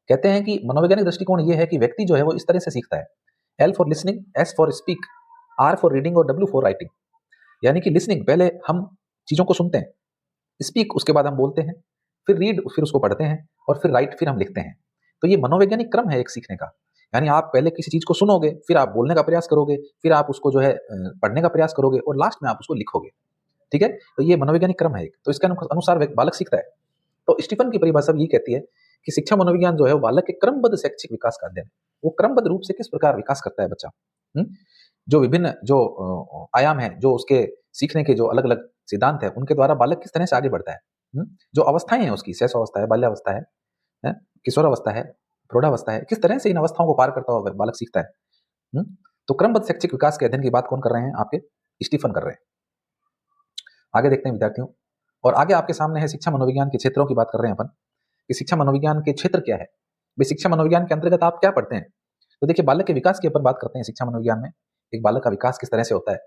कहते हैं कि मनोवैज्ञानिक दृष्टिकोण ये है कि व्यक्ति जो है वो इस तरह से सीखता है, L for listening, S for speak, R for reading और W फॉर राइटिंग। यानी कि लिसनिंग, पहले हम चीजों को सुनते हैं, स्पीक उसके बाद हम बोलते हैं, फिर रीड फिर उसको पढ़ते हैं, और फिर राइट फिर हम लिखते हैं। तो ये मनोवैज्ञानिक क्रम है एक सीखने का। यानी आप पहले किसी चीज को सुनोगे, फिर आप बोलने का प्रयास करोगे, फिर आप उसको जो है पढ़ने का प्रयास करोगे, और लास्ट में आप उसको लिखोगे। ठीक है, तो ये मनोवैज्ञानिक क्रम है एक। तो इसके अनुसार बालक सीखता है। तो स्टीफन की परिभाषा ये कहती है कि शिक्षा मनोविज्ञान जो है वो बालक के क्रमबद्ध शैक्षिक विकास का अध्ययन है। वो क्रमबद्ध रूप से किस प्रकार विकास करता है बच्चा, जो विभिन्न जो आयाम है, जो उसके सीखने के जो अलग अलग सिद्धांत है, उनके द्वारा बालक किस तरह से आगे बढ़ता है। जो अवस्थाएं हैं उसकी, शैशवावस्था है, बाल्यावस्था है, किशोरावस्था है, प्रौढ़ावस्था है, किस तरह से इन अवस्थाओं को पार करता हुआ बालक सीखता है। तो क्रमबद्ध शैक्षिक विकास के अध्ययन की बात कौन कर रहे हैं? आपके स्टीफन कर रहे हैं। आगे देखते हैं विद्यार्थियों, और आगे आपके सामने है शिक्षा मनोविज्ञान के क्षेत्रों की बात कर रहे हैं अपन, कि शिक्षा मनोविज्ञान के क्षेत्र क्या है। भाई शिक्षा मनोविज्ञान के अंतर्गत आप क्या पढ़ते हैं? तो देखिए बालक के विकास की अपन बात करते हैं। शिक्षा मनोविज्ञान में एक बालक का विकास किस तरह से होता है,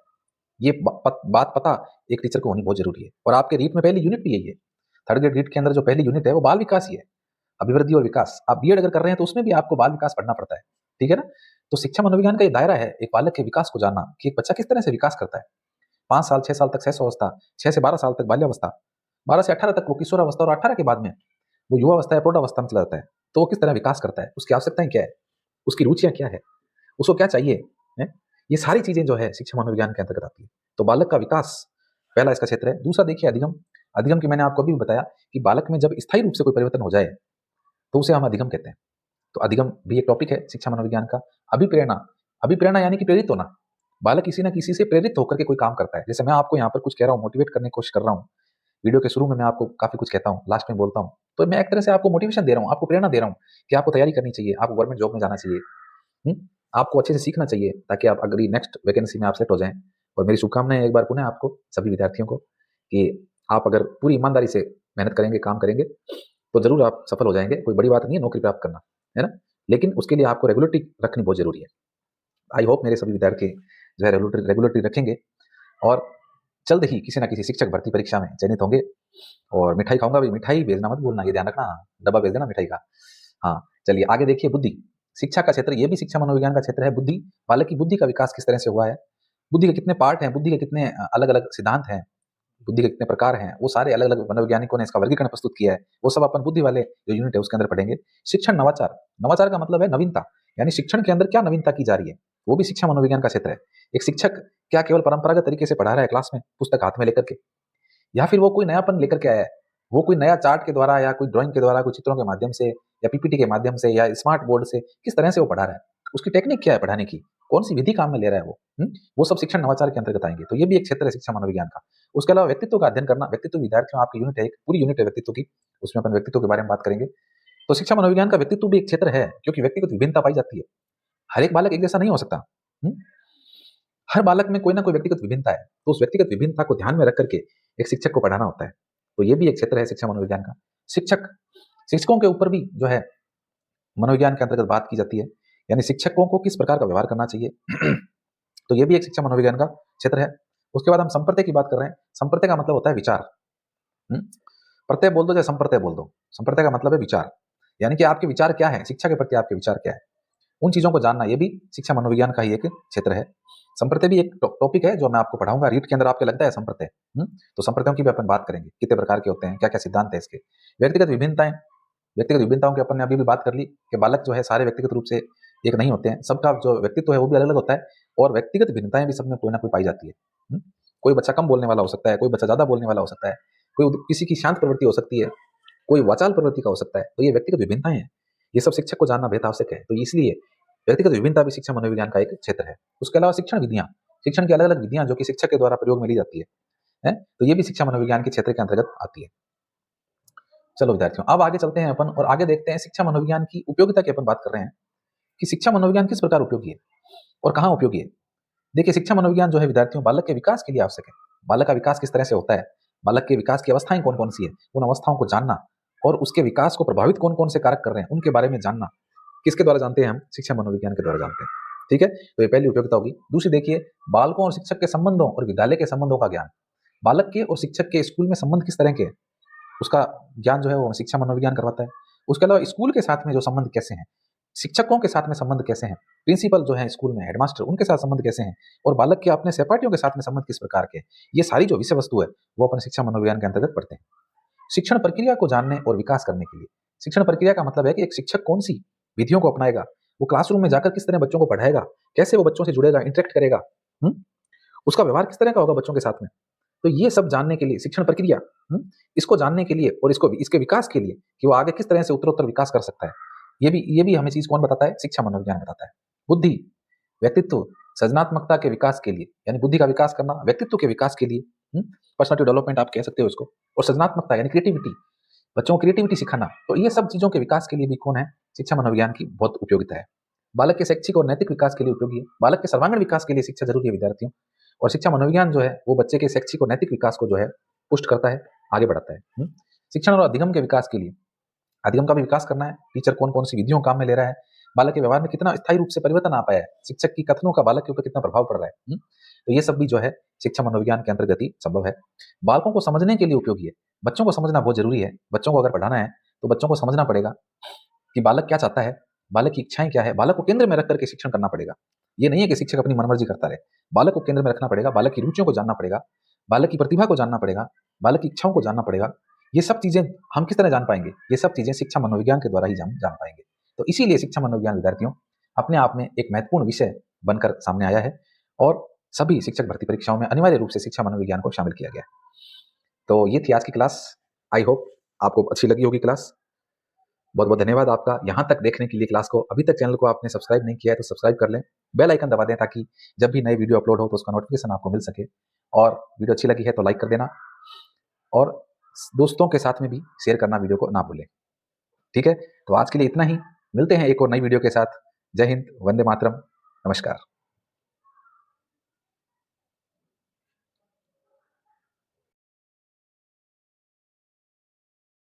ये बात पता एक टीचर को होनी बहुत जरूरी है। और आपके रीट में पहली यूनिट भी यही है, 3rd ग्रेड रीट के अंदर जो पहली यूनिट है वो बाल विकास ही है, अभिवृद्धि और विकास। आप बीएड अगर कर रहे हैं तो उसमें भी आपको बाल विकास पढ़ना पड़ता है। ठीक है ना? तो शिक्षा मनोविज्ञान का ये दायरा है एक बालक के विकास को जानना, कि एक बच्चा किस तरह से विकास करता है। 5 साल 6 साल तक शैशवावस्था, 6 से 12 साल तक बाल्यावस्था, 12 से 18 तक वो किशोरावस्था, और 18 के बाद में वो युवावस्था या प्रौढ़ावस्था में चला जाता है। तो वो किस तरह विकास करता है, उसकी आवश्यकताएं क्या है, उसकी रुचियां क्या है, उसको क्या चाहिए है? ये सारी चीजें जो है शिक्षा मनोविज्ञान के अंतर्गत आती है। तो बालक का विकास पहला इसका क्षेत्र है। दूसरा देखिए अधिगम। अधिगम की मैंने आपको अभी भी बताया कि बालक में जब स्थायी रूप से कोई परिवर्तन हो जाए तो उसे हम अधिगम कहते हैं। तो अधिगम भी एक टॉपिक है शिक्षा मनोविज्ञान का। अभिप्रेरणा, अभिप्रेरणा यानी कि प्रेरित होना। बालक किसी ना किसी से प्रेरित होकर के कोई काम करता है। जैसे मैं आपको यहाँ पर कुछ कह रहा हूँ, मोटिवेट करने की कोशिश कर रहा हूँ। वीडियो के शुरू में मैं आपको काफी कुछ कहता हूँ, लास्ट में बोलता हूँ, तो मैं एक तरह से आपको मोटिवेशन दे रहा हूँ, आपको प्रेरणा दे रहा हूँ कि आपको तैयारी करनी चाहिए, आपको गवर्नमेंट जॉब में जाना चाहिए। आपको अच्छे से सीखना चाहिए ताकि आप अगली नेक्स्ट वैकेंसी में आप सेट हो जाएं। और मेरी शुभकामनाएं एक बार पुनः आपको सभी विद्यार्थियों को कि आप अगर पूरी ईमानदारी से मेहनत करेंगे, काम करेंगे, तो जरूर आप सफल हो जाएंगे। कोई बड़ी बात नहीं है नौकरी प्राप्त करना, है ना? लेकिन उसके लिए आपको रेगुलरिटी रखनी बहुत जरूरी है। आई होप मेरे सभी विद्यार्थी जो है रेगुलरिटी रखेंगे और जल्द ही किसी ना किसी शिक्षक भर्ती परीक्षा में चयनित होंगे। और मिठाई खाऊंगा भाई, मिठाई भेजना मत भूलना, ये ध्यान रखना, डब्बा भेज देना मिठाई का। हाँ, चलिए आगे देखिए। बुद्धि, शिक्षा का क्षेत्र, ये भी शिक्षा मनोविज्ञान का क्षेत्र है। बुद्धि, बालक की बुद्धि का विकास किस तरह से हुआ है, बुद्धि के कितने पार्ट हैं, बुद्धि के कितने अलग अलग सिद्धांत हैं, बुद्धि के कितने प्रकार हैं, वो सारे अलग अलग मनोवैज्ञानिकों ने इसका वर्गीकरण प्रस्तुत किया है। वो सब अपन बुद्धि वाले जो यूनिट है उसके अंदर पढ़ेंगे। शिक्षण नवाचार, नवाचार का मतलब है नवीनता, यानी शिक्षण के अंदर क्या नवीनता की जा रही है, वो भी शिक्षा मनोविज्ञान का क्षेत्र है। एक शिक्षक क्या केवल परंपरागत तरीके से पढ़ा रहा है क्लास में पुस्तक हाथ में लेकर के, या फिर वो कोई नयापन लेकर के आया है, वो कोई नया चार्ट के द्वारा या कोई ड्राइंग के द्वारा, कोई चित्रों के माध्यम से या पीपीटी के माध्यम से या स्मार्ट बोर्ड से किस तरह से वो पढ़ा रहा है, उसकी टेक्निक क्या है पढ़ाने की, कौन सी विधि काम में ले रहा है वो सब शिक्षण नवाचार के अंतर्गत आएंगे। तो ये भी एक क्षेत्र है शिक्षा मनोविज्ञान का। उसके अलावा व्यक्तित्व का अध्ययन करना, व्यक्तित्व विद्यार्थियों आपकी यूनिट है, एक पूरी यूनिट है व्यक्तित्व की, उसमें अपन व्यक्तित्व के बारे में बात करेंगे। तो शिक्षा मनोविज्ञान का व्यक्तित्व भी एक क्षेत्र है, क्योंकि व्यक्तिगत विभिन्नता पाई जाती है। हर एक बालक एक जैसा नहीं हो सकता। हर बालक में कोई ना कोई व्यक्तिगत विभिन्नता है, तो उस व्यक्तिगत विभिन्नता को ध्यान में रख करके एक शिक्षक को पढ़ाना होता है। तो ये भी एक क्षेत्र है शिक्षा मनोविज्ञान का। शिक्षक, शिक्षकों के ऊपर भी जो है मनोविज्ञान के अंतर्गत बात की जाती है, यानी शिक्षकों को किस प्रकार का व्यवहार करना चाहिए। तो ये भी एक शिक्षा मनोविज्ञान का क्षेत्र है। उसके बाद हम संप्रत्यय की बात कर रहे हैं। संप्रत्यय का मतलब होता है विचार। प्रत्यय बोल दो या संप्रत्यय बोल दो, संप्रत्यय का मतलब है विचार, यानी कि आपके विचार क्या है, शिक्षा के प्रति आपके विचार क्या है, उन चीजों को जानना, ये भी शिक्षा मनोविज्ञान का ही एक क्षेत्र है। संप्रत्यय भी एक टॉपिक है जो मैं आपको पढ़ाऊंगा। रीट के अंदर आपके लगता है संप्रत्यय, तो संप्रत्ययों की भी अपन बात करेंगे, कितने प्रकार के होते हैं, क्या क्या सिद्धांत है इसके। व्यक्तिगत विभिन्नताएं, व्यक्तिगत विभिन्नताओं की अपन ने अभी भी बात कर ली कि बालक जो है सारे व्यक्तिगत रूप से एक नहीं होते हैं, सबका जो व्यक्तित्व है वो भी अलग अलग होता है, और व्यक्तिगत भिन्नताएं भी सब में कोई ना कोई पाई जाती है। कोई बच्चा कम बोलने वाला हो सकता है, कोई बच्चा ज्यादा बोलने वाला हो सकता है, कोई किसी की शांत प्रवृत्ति हो सकती है, कोई वाचाल प्रवृत्ति का हो सकता है। तो ये व्यक्तिगत विभिन्नताएं हैं, ये सब शिक्षक को जानना बेहद आवश्यक है। तो इसलिए व्यक्तिगत विभिन्नता भी शिक्षा मनोविज्ञान का एक क्षेत्र है। उसके अलावा शिक्षण विधियां, शिक्षण की अलग अलग विधियां जो कि शिक्षक के द्वारा प्रयोग में ली जाती है, तो ये भी शिक्षा मनोविज्ञान के क्षेत्र के अंतर्गत आती है। चलो विद्यार्थियों, अब आगे चलते हैं अपन और आगे देखते हैं शिक्षा मनोविज्ञान की उपयोगिता की अपन बात कर रहे हैं कि शिक्षा मनोविज्ञान किस प्रकार उपयोगी है और कहाँ उपयोगी है। देखिए, शिक्षा मनोविज्ञान जो है विद्यार्थियों बालक के विकास के लिए आवश्यक है। बालक का विकास किस तरह से होता है, बालक के विकास की अवस्थाएं कौन कौन सी है, उन अवस्थाओं को जानना और उसके विकास को प्रभावित कौन कौन से कारक कर रहे हैं उनके बारे में जानना, किसके द्वारा जानते हैं हम, शिक्षा मनोविज्ञान के द्वारा जानते हैं। ठीक है, तो ये पहली उपयोगिता होगी। दूसरी देखिए, बालकों और शिक्षक के संबंधों और विद्यालय के संबंधों का ज्ञान, बालक के और शिक्षक के स्कूल में संबंध किस तरह के, उसका ज्ञान जो है वो शिक्षा मनोविज्ञान करवाता है। उसके अलावा स्कूल के साथ में जो संबंध कैसे हैं, शिक्षकों के साथ में संबंध कैसे हैं, प्रिंसिपल जो है स्कूल में हेडमास्टर उनके साथ संबंध कैसे हैं, और बालक के अपने सहपाठियों के साथ में संबंध किस प्रकार के, ये सारी जो विषय वस्तु है वो अपन शिक्षा मनोविज्ञान के अंतर्गत पढ़ते हैं। शिक्षण प्रक्रिया को जानने और विकास करने के लिए, शिक्षण प्रक्रिया का मतलब है कि एक शिक्षक कौन सी विधियों को अपनाएगा, वो क्लासरूम में जाकर किस तरह बच्चों को पढ़ाएगा, कैसे वो बच्चों से जुड़ेगा, इंटरेक्ट करेगा, उसका व्यवहार किस तरह का होगा बच्चों के साथ में। तो ये सब जानने के लिए शिक्षण प्रक्रिया, इसको जानने के लिए और इसको इसके विकास के लिए कि वो आगे किस तरह से उत्तरोत्तर विकास कर सकता है, ये भी हमें चीज कौन बताता है, शिक्षा मनोविज्ञान बताता है। बुद्धि, व्यक्तित्व, सृजनात्मकता के विकास के लिए, यानी बुद्धि का विकास करना, व्यक्तित्व के विकास के लिए, पर्सनालिटी डेवलपमेंट आप कह सकते हो इसको, और सृजनात्मकता यानी क्रिएटिविटी, बच्चों को क्रिएटिविटी सिखाना, तो ये सब चीजों के विकास के लिए भी कौन है, शिक्षा मनोविज्ञान की बहुत उपयोगिता है। बालक के शैक्षिक और नैतिक विकास के लिए उपयोगी है, बालक के सर्वांगीण विकास के लिए शिक्षा जरूरी है विद्यार्थियों, और शिक्षा मनोविज्ञान जो है वो बच्चे के शैक्षिक और नैतिक विकास को जो है पुष्ट करता है, आगे बढ़ाता है। शिक्षण और अधिगम के विकास के लिए, अधिगम का भी विकास करना है, टीचर कौन कौन सी विधियों काम में ले रहा है, बालक के व्यवहार में कितना स्थायी रूप से परिवर्तन आ पाया है, शिक्षक की कथनों का बालक के ऊपर कितना प्रभाव पड़ रहा है, तो ये सब भी जो है शिक्षा मनोविज्ञान के अंतर्गत ही संभव है। बालकों को समझने के लिए उपयोगी है, बच्चों को समझना बहुत जरूरी है। बच्चों को अगर पढ़ाना है तो बच्चों को समझना पड़ेगा कि बालक क्या चाहता है, बालक की इच्छाएं क्या है, बालक को केंद्र में रख करके शिक्षण करना पड़ेगा। ये नहीं है कि शिक्षक अपनी मनमर्जी करता रहे, बालक को केंद्र में रखना पड़ेगा, बालक की रुचियों को जानना पड़ेगा, बालक की प्रतिभा को जानना पड़ेगा, बालक की इच्छाओं को जानना पड़ेगा। ये सब चीजें हम किस तरह जान पाएंगे, ये सब चीजें शिक्षा मनोविज्ञान के द्वारा ही जान पाएंगे। तो इसीलिए शिक्षा मनोविज्ञान विद्यार्थियों अपने आप में एक महत्वपूर्ण विषय बनकर सामने आया है और सभी शिक्षक भर्ती परीक्षाओं में अनिवार्य रूप से शिक्षा मनोविज्ञान को शामिल किया गया है। तो ये थी आज की क्लास। आई होप आपको अच्छी लगी होगी क्लास। बहुत बहुत धन्यवाद आपका यहाँ तक देखने के लिए क्लास को। अभी तक चैनल को आपने सब्सक्राइब नहीं किया है तो सब्सक्राइब कर लें, बेल आइकन दबा दें ताकि जब भी नई वीडियो अपलोड हो तो उसका नोटिफिकेशन आपको मिल सके। और वीडियो अच्छी लगी है तो लाइक कर देना और दोस्तों के साथ में भी शेयर करना वीडियो को ना भूलें। ठीक है, तो आज के लिए इतना ही। मिलते हैं एक और नई वीडियो के साथ। जय हिंद, वंदे मातरम, नमस्कार।